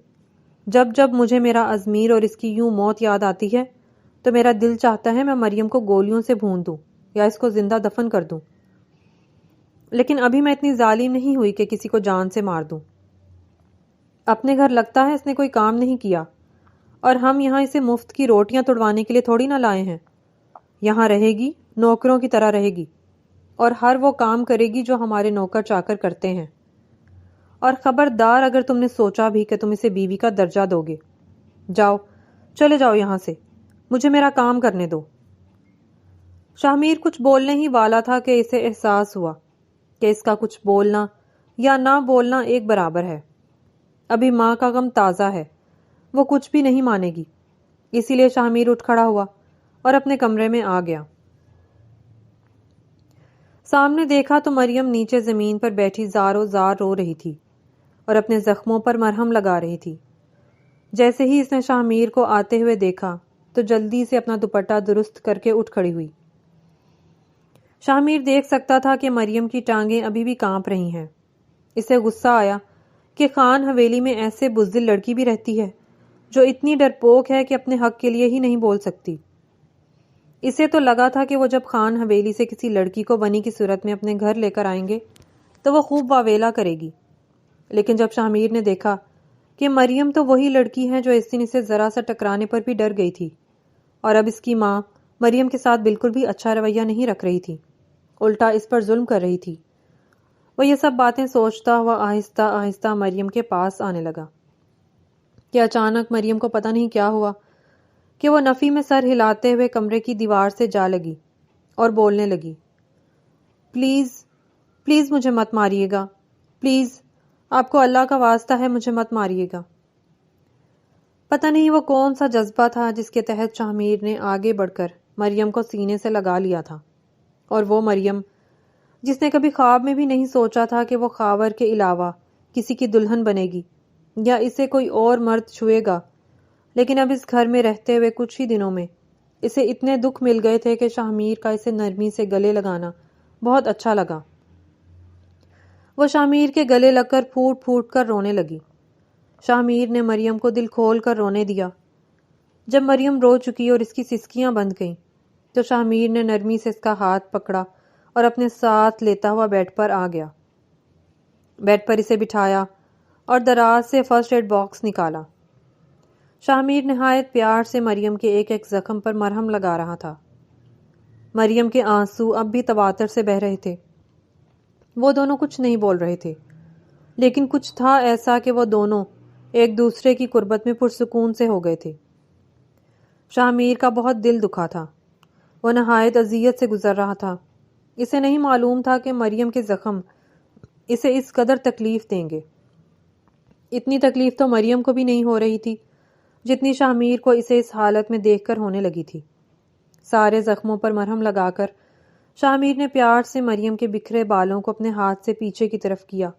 جب جب مجھے میرا ازمیر اور اس کی یوں موت یاد آتی ہے تو میرا دل چاہتا ہے میں مریم کو گولیوں سے بھون دوں یا اس کو زندہ دفن کر دوں، لیکن ابھی میں اتنی ظالم نہیں ہوئی کہ کسی کو جان سے مار دوں۔ اپنے گھر لگتا ہے اس نے کوئی کام نہیں کیا، اور ہم یہاں اسے مفت کی روٹیاں توڑوانے کے لیے تھوڑی نہ لائے ہیں۔ یہاں رہے گی، نوکروں کی طرح رہے گی، اور ہر وہ کام کرے گی جو ہمارے نوکر چاکر کرتے ہیں۔ اور خبردار اگر تم نے سوچا بھی کہ تم اسے بیوی کا درجہ دو گے، جاؤ، چلے جاؤ یہاں سے، مجھے میرا کام کرنے دو۔ شاہ میر کچھ بولنے ہی والا تھا کہ اسے احساس ہوا کہ اس کا کچھ بولنا یا نہ بولنا ایک برابر ہے۔ ابھی ماں کا غم تازہ ہے، وہ کچھ بھی نہیں مانے گی۔ اسی لیے شاہ اٹھ کھڑا ہوا اور اپنے کمرے میں آ گیا۔ سامنے دیکھا تو مریم نیچے زمین پر بیٹھی زاروں زار رو رہی تھی اور اپنے زخموں پر مرہم لگا رہی تھی۔ جیسے ہی اس نے شاہ کو آتے ہوئے دیکھا تو جلدی سے اپنا دوپٹہ درست کر کے اٹھ کھڑی ہوئی۔ شاہ دیکھ سکتا تھا کہ مریم کی ٹانگیں ابھی بھی کانپ رہی ہیں۔ اسے غصہ آیا کہ خان حویلی میں ایسے بزدل لڑکی بھی رہتی ہے جو اتنی ڈرپوک ہے کہ اپنے حق کے لیے ہی نہیں بول سکتی۔ اسے تو لگا تھا کہ وہ جب خان حویلی سے کسی لڑکی کو بنی کی صورت میں اپنے گھر لے کر آئیں گے تو وہ خوب واویلا کرے گی، لیکن جب شاہ نے دیکھا کہ مریم تو وہی لڑکی ہے جو اس دن اسے ذرا سا ٹکرانے پر بھی ڈر گئی تھی، اور اب اس کی ماں مریم کے ساتھ بالکل بھی اچھا رویہ نہیں رکھ رہی تھی، الٹا اس پر ظلم کر رہی تھی، وہ یہ سب باتیں سوچتا ہوا آہستہ آہستہ مریم کے پاس آنے لگا کہ اچانک مریم کو پتہ نہیں کیا ہوا کہ وہ نفی میں سر ہلاتے ہوئے کمرے کی دیوار سے جا لگی اور بولنے لگی، پلیز پلیز مجھے مت ماریے گا، پلیز آپ کو اللہ کا واسطہ ہے مجھے مت ماریے گا۔ پتہ نہیں وہ کون سا جذبہ تھا جس کے تحت شاہ نے آگے بڑھ کر مریم کو سینے سے لگا لیا تھا، اور وہ مریم جس نے کبھی خواب میں بھی نہیں سوچا تھا کہ وہ خاور کے علاوہ کسی کی دلہن بنے گی یا اسے کوئی اور مرد چھوئے گا، لیکن اب اس گھر میں رہتے ہوئے کچھ ہی دنوں میں اسے اتنے دکھ مل گئے تھے کہ شاہ کا اسے نرمی سے گلے لگانا بہت اچھا لگا۔ وہ شاہ کے گلے لگ کر پھوٹ پھوٹ کر رونے لگی۔ شاہ نے مریم کو دل کھول کر رونے دیا۔ جب مریم رو چکی اور اس کی سسکیاں بند گئیں تو شاہ نے نرمی سے اس کا ہاتھ پکڑا اور اپنے ساتھ لیتا ہوا بیڈ پر آ گیا۔ بیڈ پر اسے بٹھایا اور دراز سے فرسٹ ایڈ باکس نکالا۔ شاہ نہایت پیار سے مریم کے ایک ایک زخم پر مرہم لگا رہا تھا۔ مریم کے آنسو اب بھی تواتر سے بہہ رہے تھے۔ وہ دونوں کچھ نہیں بول رہے تھے، لیکن کچھ تھا ایسا کہ وہ دونوں ایک دوسرے کی قربت میں پرسکون سے ہو گئے تھے۔ شاہ کا بہت دل دکھا تھا، وہ نہایت اذیت سے گزر رہا تھا۔ اسے نہیں معلوم تھا کہ مریم کے زخم اسے اس قدر تکلیف دیں گے۔ اتنی تکلیف تو مریم کو بھی نہیں ہو رہی تھی جتنی شاہ کو اسے اس حالت میں دیکھ کر ہونے لگی تھی۔ سارے زخموں پر مرہم لگا کر شاہ نے پیار سے مریم کے بکھرے بالوں کو اپنے ہاتھ سے پیچھے کی طرف کیا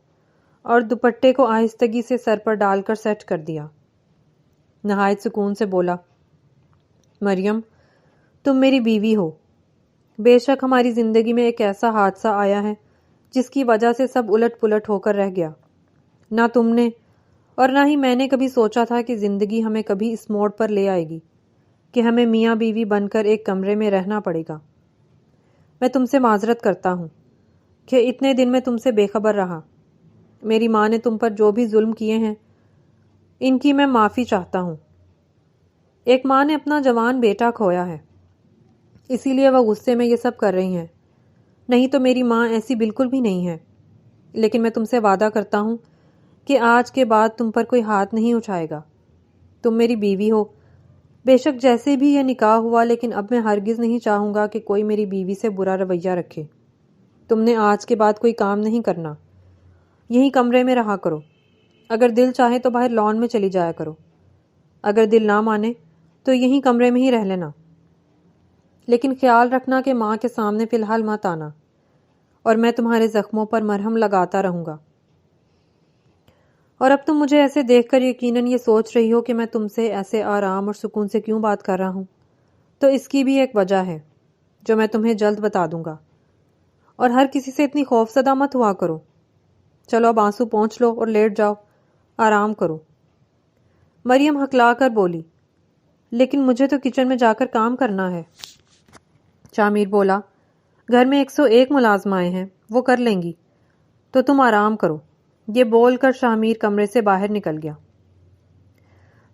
اور دوپٹے کو آہستگی سے سر پر ڈال کر سیٹ کر دیا۔ نہایت سکون سے بولا، مریم تم میری بیوی ہو۔ بے شک ہماری زندگی میں ایک ایسا حادثہ آیا ہے جس کی وجہ سے سب الٹ پلٹ ہو کر رہ گیا۔ نہ تم نے اور نہ ہی میں نے کبھی سوچا تھا کہ زندگی ہمیں کبھی اس موڑ پر لے آئے گی کہ ہمیں میاں بیوی بن کر ایک کمرے میں رہنا پڑے گا۔ میں تم سے معذرت کرتا ہوں کہ اتنے دن میں تم سے بے خبر رہا۔ میری ماں نے تم پر جو بھی ظلم کیے ہیں ان کی میں معافی چاہتا ہوں۔ ایک ماں نے اپنا جوان بیٹا کھویا ہے، اسی لیے وہ غصے میں یہ سب کر رہی ہیں، نہیں تو میری ماں ایسی بالکل بھی نہیں ہے۔ لیکن میں تم سے وعدہ کرتا ہوں کہ آج کے بعد تم پر کوئی ہاتھ نہیں اٹھائے گا۔ تم میری بیوی ہو، بے شک جیسے بھی یہ نکاح ہوا، لیکن اب میں ہرگز نہیں چاہوں گا کہ کوئی میری بیوی سے برا رویہ رکھے۔ تم نے آج کے بعد کوئی کام نہیں کرنا، یہیں کمرے میں رہا کرو۔ اگر دل چاہے تو باہر لان میں چلی جایا کرو، اگر دل نہ مانے تو یہیں کمرے میں ہی رہ لینا، لیکن خیال رکھنا کہ ماں کے سامنے فی الحال مت آنا، اور میں تمہارے زخموں پر مرہم لگاتا رہوں گا۔ اور اب تم مجھے ایسے دیکھ کر یقیناً یہ سوچ رہی ہو کہ میں تم سے ایسے آرام اور سکون سے کیوں بات کر رہا ہوں، تو اس کی بھی ایک وجہ ہے جو میں تمہیں جلد بتا دوں گا۔ اور ہر کسی سے اتنی خوف زدہ مت ہوا کرو۔ چلو اب آنسو پونچھ لو اور لیٹ جاؤ، آرام کرو۔ مریم ہکلا کر بولی، لیکن مجھے تو کچن میں جا کر کام کرنا ہے۔ شاہ بولا، گھر میں 101 ملازم آئے ہیں، وہ کر لیں گی، تو تم آرام کرو۔ یہ بول کر شاہ کمرے سے باہر نکل گیا۔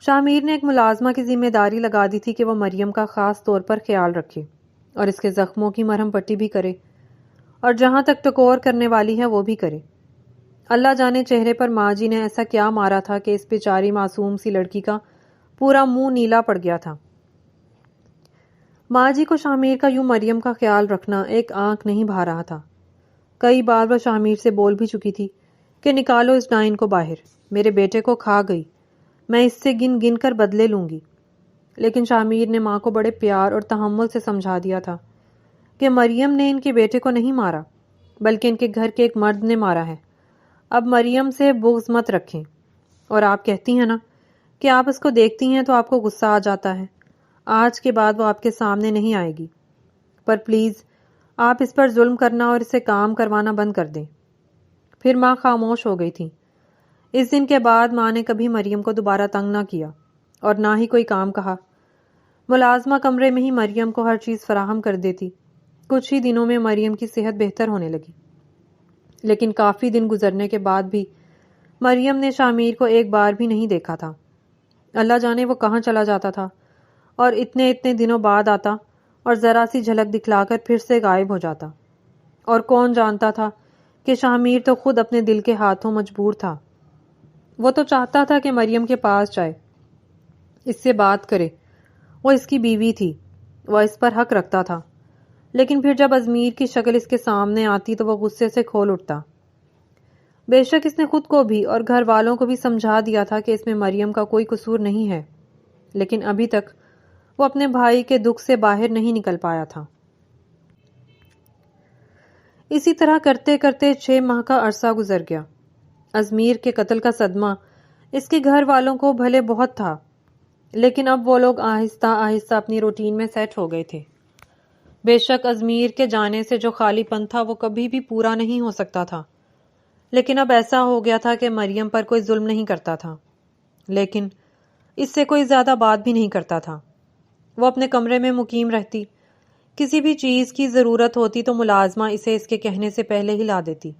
شاہ نے ایک ملازمہ کی ذمہ داری لگا دی تھی کہ وہ مریم کا خاص طور پر خیال رکھے اور اس کے زخموں کی مرہم پٹی بھی کرے، اور جہاں تک ٹکور کرنے والی ہے وہ بھی کرے۔ اللہ جانے چہرے پر ماں جی نے ایسا کیا مارا تھا کہ اس بیچاری معصوم سی لڑکی کا پورا منہ نیلا پڑ گیا تھا۔ ماں جی کو شاہ کا یوں مریم کا خیال رکھنا ایک آنکھ نہیں بھا رہا تھا۔ کئی بار وہ شاہ سے بول بھی چکی تھی کہ نکالو اس ڈائن کو باہر، میرے بیٹے کو کھا گئی، میں اس سے گن گن کر بدلے لوں گی۔ لیکن شامیر نے ماں کو بڑے پیار اور تحمل سے سمجھا دیا تھا کہ مریم نے ان کے بیٹے کو نہیں مارا، بلکہ ان کے گھر کے ایک مرد نے مارا ہے۔ اب مریم سے بغض مت رکھیں، اور آپ کہتی ہیں نا کہ آپ اس کو دیکھتی ہیں تو آپ کو غصہ آ جاتا ہے، آج کے بعد وہ آپ کے سامنے نہیں آئے گی، پر پلیز آپ اس پر ظلم کرنا اور اسے کام کروانا بند کر دیں۔ پھر ماں خاموش ہو گئی تھی۔ اس دن کے بعد ماں نے کبھی مریم کو دوبارہ تنگ نہ کیا اور نہ ہی کوئی کام کہا۔ ملازمہ کمرے میں ہی مریم کو ہر چیز فراہم کر دیتی۔ کچھ ہی دنوں میں مریم کی صحت بہتر ہونے لگی، لیکن کافی دن گزرنے کے بعد بھی مریم نے شامیر کو ایک بار بھی نہیں دیکھا تھا۔ اللہ جانے وہ کہاں چلا جاتا تھا اور اتنے دنوں بعد آتا اور ذرا سی جھلک دکھلا کر پھر سے غائب ہو جاتا۔ اور کون جانتا تھا کہ شامیر تو خود اپنے دل کے ہاتھوں مجبور تھا۔ وہ تو چاہتا تھا کہ مریم کے پاس جائے، اس سے بات کرے، وہ اس کی بیوی تھی، وہ اس پر حق رکھتا تھا، لیکن پھر جب ازمیر کی شکل اس کے سامنے آتی تو وہ غصے سے کھول اٹھتا۔ بے شک اس نے خود کو بھی اور گھر والوں کو بھی سمجھا دیا تھا کہ اس میں مریم کا کوئی قصور نہیں ہے، لیکن ابھی تک وہ اپنے بھائی کے دکھ سے باہر نہیں نکل پایا تھا۔ اسی طرح کرتے کرتے 6 ماہ کا عرصہ گزر گیا۔ ازمیر کے قتل کا صدمہ اس کے گھر والوں کو بھلے بہت تھا، لیکن اب وہ لوگ آہستہ آہستہ اپنی روٹین میں سیٹ ہو گئے تھے۔ بے شک ازمیر کے جانے سے جو خالی پن تھا وہ کبھی بھی پورا نہیں ہو سکتا تھا، لیکن اب ایسا ہو گیا تھا کہ مریم پر کوئی ظلم نہیں کرتا تھا، لیکن اس سے کوئی زیادہ بات بھی نہیں کرتا تھا۔ وہ اپنے کمرے میں مقیم رہتی، کسی بھی چیز کی ضرورت ہوتی تو ملازمہ اسے اس کے کہنے سے پہلے ہی لا دیتی۔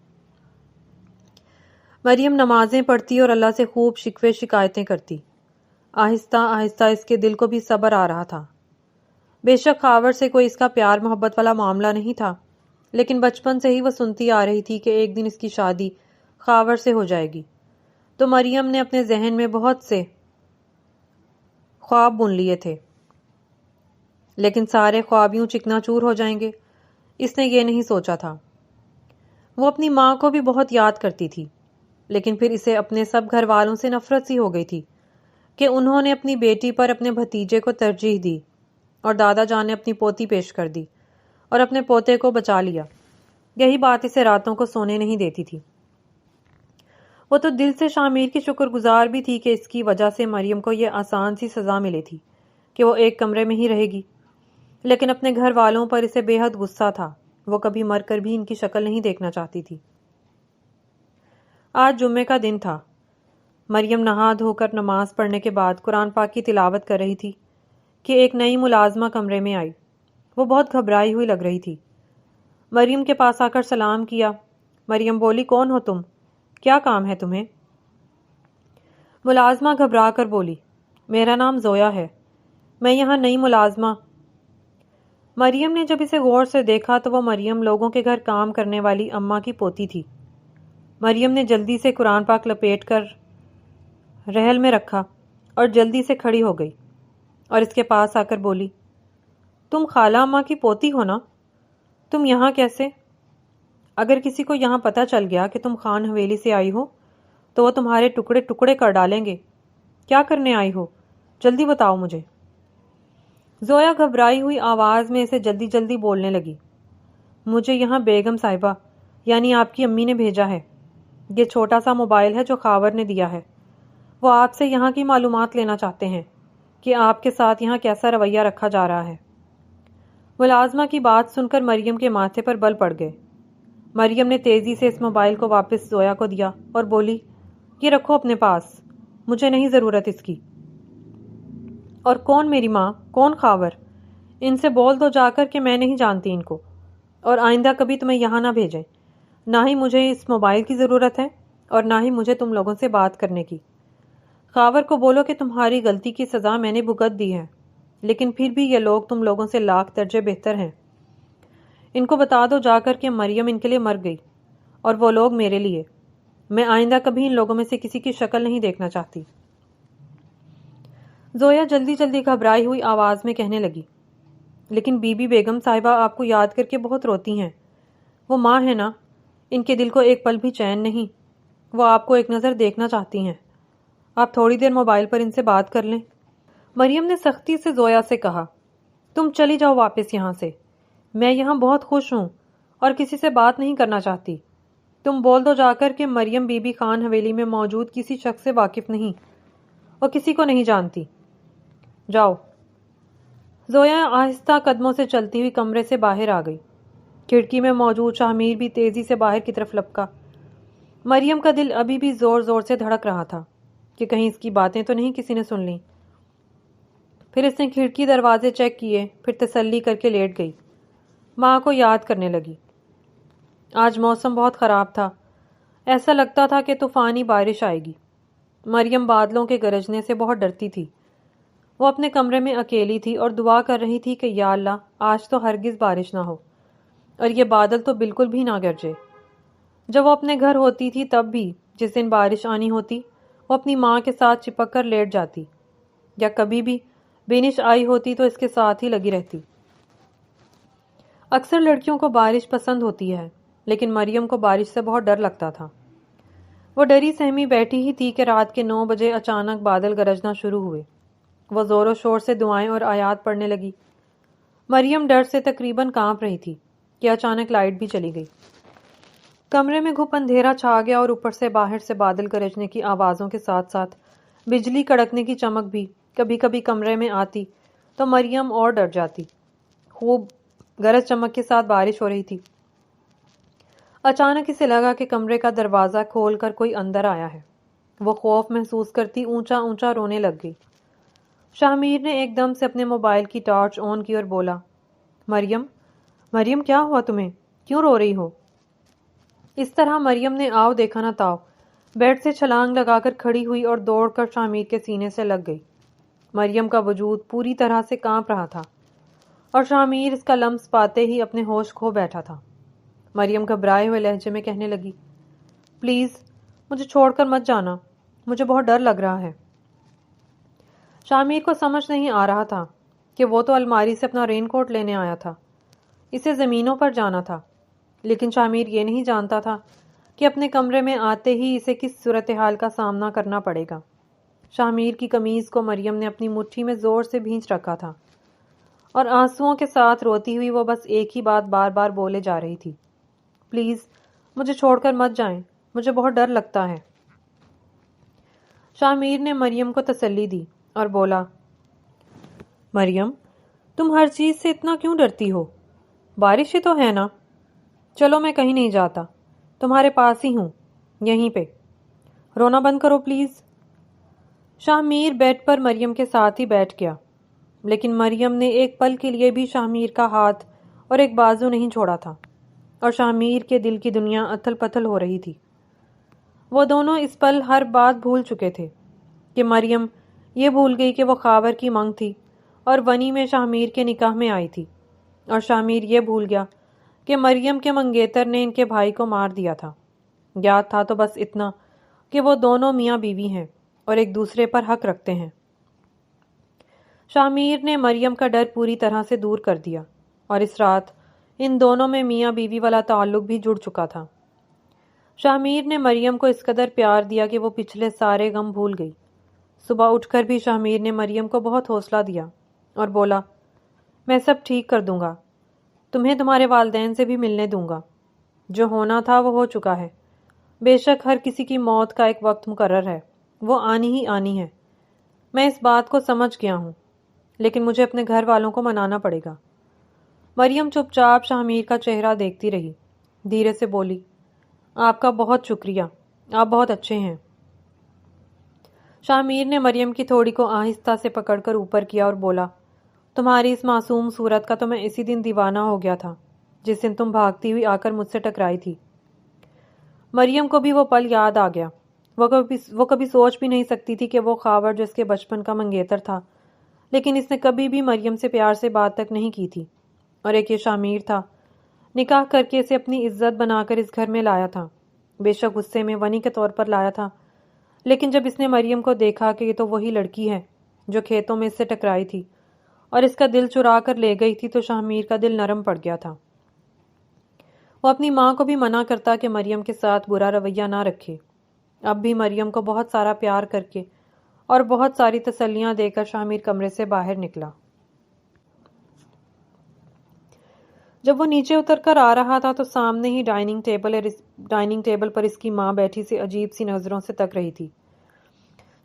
مریم نمازیں پڑھتی اور اللہ سے خوب شکوے شکایتیں کرتی۔ آہستہ آہستہ اس کے دل کو بھی صبر آ رہا تھا۔ بے شک خاور سے کوئی اس کا پیار محبت والا معاملہ نہیں تھا، لیکن بچپن سے ہی وہ سنتی آ رہی تھی کہ ایک دن اس کی شادی خاور سے ہو جائے گی، تو مریم نے اپنے ذہن میں بہت سے خواب بن لیے تھے، لیکن سارے خواب یوں چکنا چور ہو جائیں گے، اس نے یہ نہیں سوچا تھا۔ وہ اپنی ماں کو بھی بہت یاد کرتی تھی، لیکن پھر اسے اپنے سب گھر والوں سے نفرت سی ہو گئی تھی کہ انہوں نے اپنی بیٹی پر اپنے بھتیجے کو ترجیح دی، اور دادا جان نے اپنی پوتی پیش کر دی اور اپنے پوتے کو بچا لیا۔ یہی بات اسے راتوں کو سونے نہیں دیتی تھی۔ وہ تو دل سے شامیر کی شکر گزار بھی تھی کہ اس کی وجہ سے مریم کو یہ آسان سی سزا ملی تھی کہ وہ ایک کمرے میں ہی رہے گی، لیکن اپنے گھر والوں پر اسے بے حد غصہ تھا۔ وہ کبھی مر کر بھی ان کی شکل نہیں دیکھنا چاہتی تھی۔ آج جمعے کا دن تھا۔ مریم نہا دھو کر نماز پڑھنے کے بعد قرآن پاک کی تلاوت کر رہی تھی کہ ایک نئی ملازمہ کمرے میں آئی۔ وہ بہت گھبرائی ہوئی لگ رہی تھی۔ مریم کے پاس آ کر سلام کیا۔ مریم بولی، کون ہو تم؟ کیا کام ہے تمہیں؟ ملازمہ گھبرا کر بولی، میرا نام زویا ہے، میں یہاں نئی ملازمہ۔ مریم نے جب اسے غور سے دیکھا تو وہ مریم لوگوں کے گھر کام کرنے والی اماں کی پوتی تھی۔ مریم نے جلدی سے قرآن پاک لپیٹ کر رحل میں رکھا اور جلدی سے کھڑی ہو گئی اور اس کے پاس آ کر بولی، تم خالہ اماں کی پوتی ہو نا؟ تم یہاں کیسے؟ اگر کسی کو یہاں پتہ چل گیا کہ تم خان حویلی سے آئی ہو تو وہ تمہارے ٹکڑے ٹکڑے کر ڈالیں گے۔ کیا کرنے آئی ہو؟ جلدی بتاؤ مجھے۔ زویا گھبرائی ہوئی آواز میں اسے جلدی جلدی بولنے لگی، مجھے یہاں بیگم صاحبہ یعنی آپ کی امی نے بھیجا ہے۔ یہ چھوٹا سا موبائل ہے جو خاور نے دیا ہے۔ وہ آپ سے یہاں کی معلومات لینا چاہتے ہیں کہ آپ کے ساتھ یہاں کیسا رویہ رکھا جا رہا ہے۔ ملازمہ کی بات سن کر مریم کے ماتھے پر بل پڑ گئے۔ مریم نے تیزی سے اس موبائل کو واپس زویا کو دیا اور بولی، یہ رکھو اپنے پاس، مجھے نہیں ضرورت اس کی۔ اور کون میری ماں، کون خاور؟ ان سے بول دو جا کر کہ میں نہیں جانتی ان کو، اور آئندہ کبھی تمہیں یہاں نہ بھیجیں۔ نہ ہی مجھے اس موبائل کی ضرورت ہے اور نہ ہی مجھے تم لوگوں سے بات کرنے کی۔ خاور کو بولو کہ تمہاری غلطی کی سزا میں نے بھگت دی ہے، لیکن پھر بھی یہ لوگ تم لوگوں سے لاکھ درجے بہتر ہیں۔ ان کو بتا دو جا کر کہ مریم ان کے لیے مر گئی اور وہ لوگ میرے لیے۔ میں آئندہ کبھی ان لوگوں میں سے کسی کی شکل نہیں دیکھنا چاہتی۔ زویا جلدی جلدی گھبرائی ہوئی آواز میں کہنے لگی، لیکن بی بی بیگم صاحبہ آپ کو یاد کر کے بہت روتی ہیں۔ وہ ماں ہے نا، ان کے دل کو ایک پل بھی چین نہیں۔ وہ آپ کو ایک نظر دیکھنا چاہتی ہیں. آپ تھوڑی دیر موبائل پر ان سے بات کر لیں. مریم نے سختی سے زویا سے کہا. تم چلی جاؤ واپس یہاں سے. میں یہاں بہت خوش ہوں اور کسی سے بات نہیں کرنا چاہتی. تم بول دو جا کر کہ مریم بی بی خان حویلی میں موجود کسی شخص سے واقف نہیں اور کسی کو نہیں جانتی. جاؤ. زویا آہستہ قدموں سے چلتی ہوئی کمرے سے باہر آ گئی. کھڑکی میں موجود شاہ بھی تیزی سے باہر کی طرف لپکا. مریم کا دل ابھی بھی زور زور سے دھڑک رہا تھا کہ کہیں اس کی باتیں تو نہیں کسی نے سن لیں. پھر اس نے کھڑکی دروازے چیک کیے، پھر تسلی کر کے لیٹ گئی. ماں کو یاد کرنے لگی. آج موسم بہت خراب تھا. ایسا لگتا تھا کہ طوفانی بارش آئے گی. مریم بادلوں کے گرجنے سے بہت ڈرتی تھی. وہ اپنے کمرے میں اکیلی تھی اور دعا کر رہی تھی کہ یا اللہ آج تو ہرگز بارش نہ ہو اور یہ بادل تو بالکل بھی نہ گرجے. جب وہ اپنے گھر ہوتی تھی تب بھی جس دن بارش آنی ہوتی وہ اپنی ماں کے ساتھ چپک کر لیٹ جاتی، یا کبھی بھی بینش آئی ہوتی تو اس کے ساتھ ہی لگی رہتی. اکثر لڑکیوں کو بارش پسند ہوتی ہے لیکن مریم کو بارش سے بہت ڈر لگتا تھا. وہ ڈری سہمی بیٹھی ہی تھی کہ رات کے 9 بجے اچانک بادل گرجنا شروع ہوئے. وہ زور و شور سے دعائیں اور آیات پڑھنے لگی. مریم ڈر سے تقریباً کانپ رہی تھی کہ اچانک لائٹ بھی چلی گئی. کمرے میں گھپ اندھیرا چھا گیا اور اوپر سے باہر سے بادل گرجنے کی آوازوں کے ساتھ ساتھ بجلی کڑکنے کی چمک بھی کبھی کبھی کمرے میں آتی تو مریم اور ڈر جاتی. خوب گرج چمک کے ساتھ بارش ہو رہی تھی. اچانک اسے لگا کہ کمرے کا دروازہ کھول کر کوئی اندر آیا ہے. وہ خوف محسوس کرتی اونچا اونچا رونے لگ گئی. شاہ میر نے ایک دم سے اپنے موبائل کی ٹارچ آن کی اور بولا، مریم، مریم کیا ہوا تمہیں؟ کیوں رو رہی ہو؟ اس طرح مریم نے آؤ دیکھا نہ تاؤ بیڈ سے چھلانگ لگا کر کھڑی ہوئی اور دوڑ کر شاہ میر کے سینے سے لگ گئی. مریم کا وجود پوری طرح سے کانپ رہا تھا اور شاہ میر اس کا لمس پاتے ہی اپنے ہوش کھو بیٹھا تھا. مریم گھبرائے ہوئے لہجے میں کہنے لگی، پلیز مجھے چھوڑ کر مت جانا، مجھے بہت ڈر لگ رہا ہے. شاہ میر کو سمجھ نہیں آ رہا تھا کہ وہ تو الماری سے اپنا رین کوٹ لینے آیا تھا. اسے زمینوں پر جانا تھا، لیکن شاہ میر یہ نہیں جانتا تھا کہ اپنے کمرے میں آتے ہی اسے کس صورتحال کا سامنا کرنا پڑے گا. شاہ میر کی قمیض کو مریم نے اپنی مٹھی میں زور سے بھینچ رکھا تھا اور آنسوؤں کے ساتھ روتی ہوئی وہ بس ایک ہی بات بار بار بولے جا رہی تھی، پلیز مجھے چھوڑ کر مت جائیں، مجھے بہت ڈر لگتا ہے. شاہ میر نے مریم کو تسلی دی اور بولا، مریم تم ہر چیز سے اتنا کیوں ڈرتی ہو؟ بارش ہی تو ہے نا. چلو میں کہیں نہیں جاتا، تمہارے پاس ہی ہوں، یہیں پہ. رونا بند کرو پلیز. شاہ میر بیڈ پر مریم کے ساتھ ہی بیٹھ گیا، لیکن مریم نے ایک پل کے لیے بھی شاہ میر کا ہاتھ اور ایک بازو نہیں چھوڑا تھا اور شاہ میر کے دل کی دنیا اتھل پتھل ہو رہی تھی. وہ دونوں اس پل ہر بات بھول چکے تھے کہ مریم یہ بھول گئی کہ وہ خاور کی منگ تھی اور ونی میں شاہ میر کے نکاح میں آئی تھی، اور شاہ میر یہ بھول گیا کہ مریم کے منگیتر نے ان کے بھائی کو مار دیا تھا. یاد تھا تو بس اتنا کہ وہ دونوں میاں بیوی ہیں اور ایک دوسرے پر حق رکھتے ہیں. شاہ میر نے مریم کا ڈر پوری طرح سے دور کر دیا اور اس رات ان دونوں میں میاں بیوی والا تعلق بھی جڑ چکا تھا. شاہ میر نے مریم کو اس قدر پیار دیا کہ وہ پچھلے سارے غم بھول گئی. صبح اٹھ کر بھی شاہ میر نے مریم کو بہت حوصلہ دیا اور بولا، میں سب ٹھیک کر دوں گا، تمہیں تمہارے والدین سے بھی ملنے دوں گا. جو ہونا تھا وہ ہو چکا ہے. بے شک ہر کسی کی موت کا ایک وقت مقرر ہے، وہ آنی ہی آنی ہے. میں اس بات کو سمجھ گیا ہوں، لیکن مجھے اپنے گھر والوں کو منانا پڑے گا. مریم چپ چاپ شاہ میر کا چہرہ دیکھتی رہی. دھیرے سے بولی، آپ کا بہت شکریہ، آپ بہت اچھے ہیں. شاہ میر نے مریم کی تھوڑی کو آہستہ سے پکڑ کر اوپر کیا اور بولا، تمہاری اس معصوم صورت کا تو میں اسی دن دیوانہ ہو گیا تھا جس دن تم بھاگتی ہوئی آ کر مجھ سے ٹکرائی تھی. مریم کو بھی وہ پل یاد آ گیا. وہ کبھی سوچ بھی نہیں سکتی تھی کہ وہ خاور جو اس کے بچپن کا منگیتر تھا، لیکن اس نے کبھی بھی مریم سے پیار سے بات تک نہیں کی تھی. اور ایک یہ شاہ میر تھا، نکاح کر کے اسے اپنی عزت بنا کر اس گھر میں لایا تھا. بے شک غصے میں ونی کے طور پر لایا تھا، لیکن جب اس نے مریم کو دیکھا کہ یہ تو وہی لڑکی ہے جو کھیتوں میں اس سے ٹکرائی تھی اور اس کا دل چرا کر لے گئی تھی، تو شاہ میر کا دل نرم پڑ گیا تھا. وہ اپنی ماں کو بھی منع کرتا کہ مریم کے ساتھ برا رویہ نہ رکھے، اب بھی مریم کو بہت سارا پیار کر کے اور بہت ساری تسلیاں دے کر شامیر کمرے سے باہر نکلا۔ جب وہ نیچے اتر کر آ رہا تھا تو سامنے ہی ڈائننگ ٹیبل پر اس کی ماں بیٹھی سی عجیب سی نظروں سے تک رہی تھی۔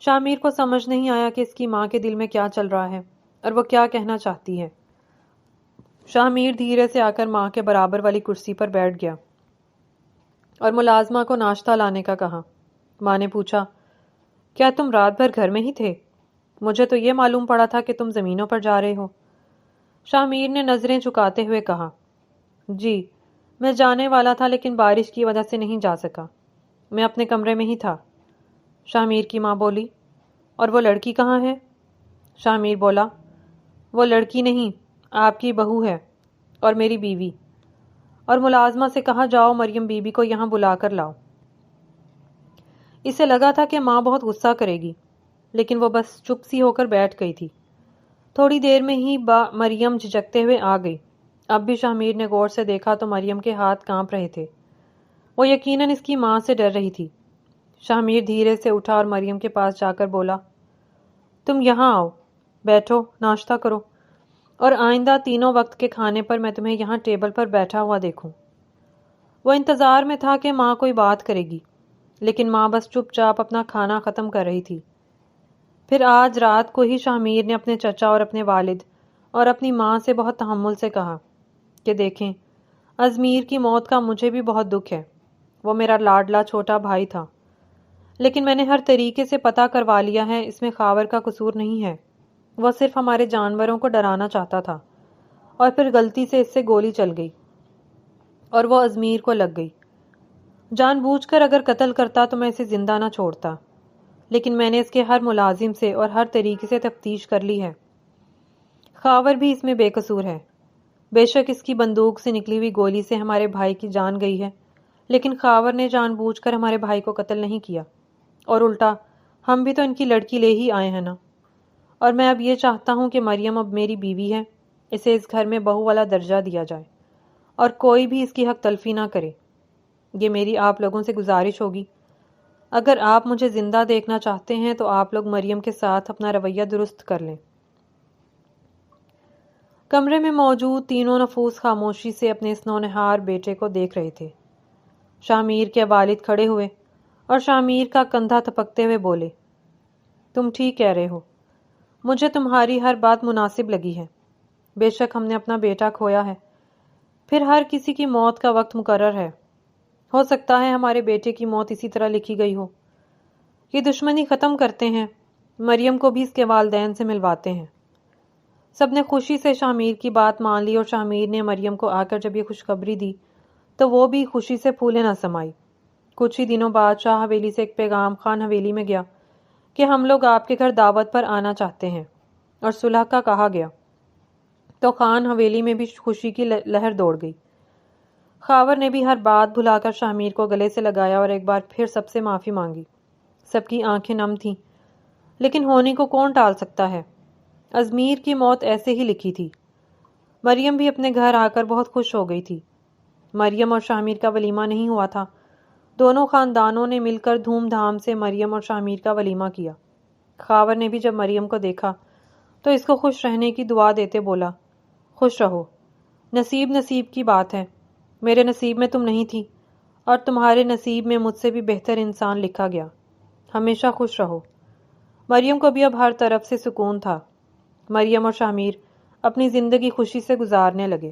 شامیر کو سمجھ نہیں آیا کہ اس کی ماں کے دل میں کیا چل رہا ہے اور وہ کیا کہنا چاہتی ہے۔ شامیر دھیرے سے آ کر ماں کے برابر والی کرسی پر بیٹھ گیا اور ملازمہ کو ناشتہ لانے کا کہا۔ ماں نے پوچھا، کیا تم رات بھر گھر میں ہی تھے؟ مجھے تو یہ معلوم پڑا تھا کہ تم زمینوں پر جا رہے ہو۔ شامیر نے نظریں جھکاتے ہوئے کہا، جی میں جانے والا تھا لیکن بارش کی وجہ سے نہیں جا سکا، میں اپنے کمرے میں ہی تھا۔ شامیر کی ماں بولی، اور وہ لڑکی کہاں ہے؟ شامیر بولا، وہ لڑکی نہیں، آپ کی بہو ہے اور میری بیوی۔ اور ملازمہ سے کہا، جاؤ مریم بی بی کو یہاں بلا کر لاؤ۔ اسے لگا تھا کہ ماں بہت غصہ کرے گی، لیکن وہ بس چپ سی ہو کر بیٹھ گئی تھی۔ تھوڑی دیر میں ہی مریم جھجکتے ہوئے آ گئی۔ اب بھی شامیر نے غور سے دیکھا تو مریم کے ہاتھ کانپ رہے تھے۔ وہ یقیناً اس کی ماں سے ڈر رہی تھی۔ شامیر دھیرے سے اٹھا اور مریم کے پاس جا کر بولا، تم یہاں آؤ، بیٹھو، ناشتہ کرو، اور آئندہ تینوں وقت کے کھانے پر میں تمہیں یہاں ٹیبل پر بیٹھا ہوا دیکھوں۔ وہ انتظار میں تھا کہ ماں کوئی بات کرے گی، لیکن ماں بس چپ چاپ اپنا کھانا ختم کر رہی تھی۔ پھر آج رات کو ہی شامیر نے اپنے چچا اور اپنے والد اور اپنی ماں سے بہت تحمل سے کہا کہ دیکھیں، ازمیر کی موت کا مجھے بھی بہت دکھ ہے، وہ میرا لاڈلا چھوٹا بھائی تھا، لیکن میں نے ہر طریقے سے پتہ کروا لیا ہے، اس میں خاور کا قصور نہیں ہے، وہ صرف ہمارے جانوروں کو ڈرانا چاہتا تھا، اور پھر غلطی سے اس سے گولی چل گئی اور وہ ازمیر کو لگ گئی۔ جان بوجھ کر اگر قتل کرتا تو میں اسے زندہ نہ چھوڑتا، لیکن میں نے اس کے ہر ملازم سے اور ہر طریقے سے تفتیش کر لی ہے۔ خاور بھی اس میں بے قصور ہے۔ بے شک اس کی بندوق سے نکلی ہوئی گولی سے ہمارے بھائی کی جان گئی ہے، لیکن خاور نے جان بوجھ کر ہمارے بھائی کو قتل نہیں کیا، اور الٹا ہم بھی تو ان کی لڑکی لے ہی آئے ہیں نا۔ اور میں اب یہ چاہتا ہوں کہ مریم اب میری بیوی ہے، اسے اس گھر میں بہو والا درجہ دیا جائے اور کوئی بھی اس کی حق تلفی نہ کرے۔ یہ میری آپ لوگوں سے گزارش ہوگی، اگر آپ مجھے زندہ دیکھنا چاہتے ہیں تو آپ لوگ مریم کے ساتھ اپنا رویہ درست کر لیں۔ کمرے میں موجود تینوں نفوس خاموشی سے اپنے اس نونہار بیٹے کو دیکھ رہے تھے۔ شامیر کے والد کھڑے ہوئے اور شامیر کا کندھا تھپکتے ہوئے بولے، تم ٹھیک کہہ رہے ہو، مجھے تمہاری ہر بات مناسب لگی ہے۔ بے شک ہم نے اپنا بیٹا کھویا ہے، پھر ہر کسی کی موت کا وقت مقرر ہے، ہو سکتا ہے ہمارے بیٹے کی موت اسی طرح لکھی گئی ہو۔ یہ دشمنی ختم کرتے ہیں، مریم کو بھی اس کے والدین سے ملواتے ہیں۔ سب نے خوشی سے شامیر کی بات مان لی اور شامیر نے مریم کو آ کر جب یہ خوشخبری دی تو وہ بھی خوشی سے پھولے نہ سمائی۔ کچھ ہی دنوں بعد شاہ حویلی سے ایک پیغام خان حویلی میں گیا کہ ہم لوگ آپ کے گھر دعوت پر آنا چاہتے ہیں، اور صلح کا کہا گیا تو خان حویلی میں بھی خوشی کی لہر دوڑ گئی۔ خاور نے بھی ہر بات بھلا کر شامیر کو گلے سے لگایا اور ایک بار پھر سب سے معافی مانگی۔ سب کی آنکھیں نم تھیں، لیکن ہونے کو کون ٹال سکتا ہے؟ ازمیر کی موت ایسے ہی لکھی تھی۔ مریم بھی اپنے گھر آ کر بہت خوش ہو گئی تھی۔ مریم اور شامیر کا ولیمہ نہیں ہوا تھا، دونوں خاندانوں نے مل کر دھوم دھام سے مریم اور شامیر کا ولیمہ کیا۔ خاور نے بھی جب مریم کو دیکھا تو اس کو خوش رہنے کی دعا دیتے بولا، خوش رہو، نصیب کی بات ہے، میرے نصیب میں تم نہیں تھی اور تمہارے نصیب میں مجھ سے بھی بہتر انسان لکھا گیا، ہمیشہ خوش رہو۔ مریم کو بھی اب ہر طرف سے سکون تھا۔ مریم اور شامیر اپنی زندگی خوشی سے گزارنے لگے۔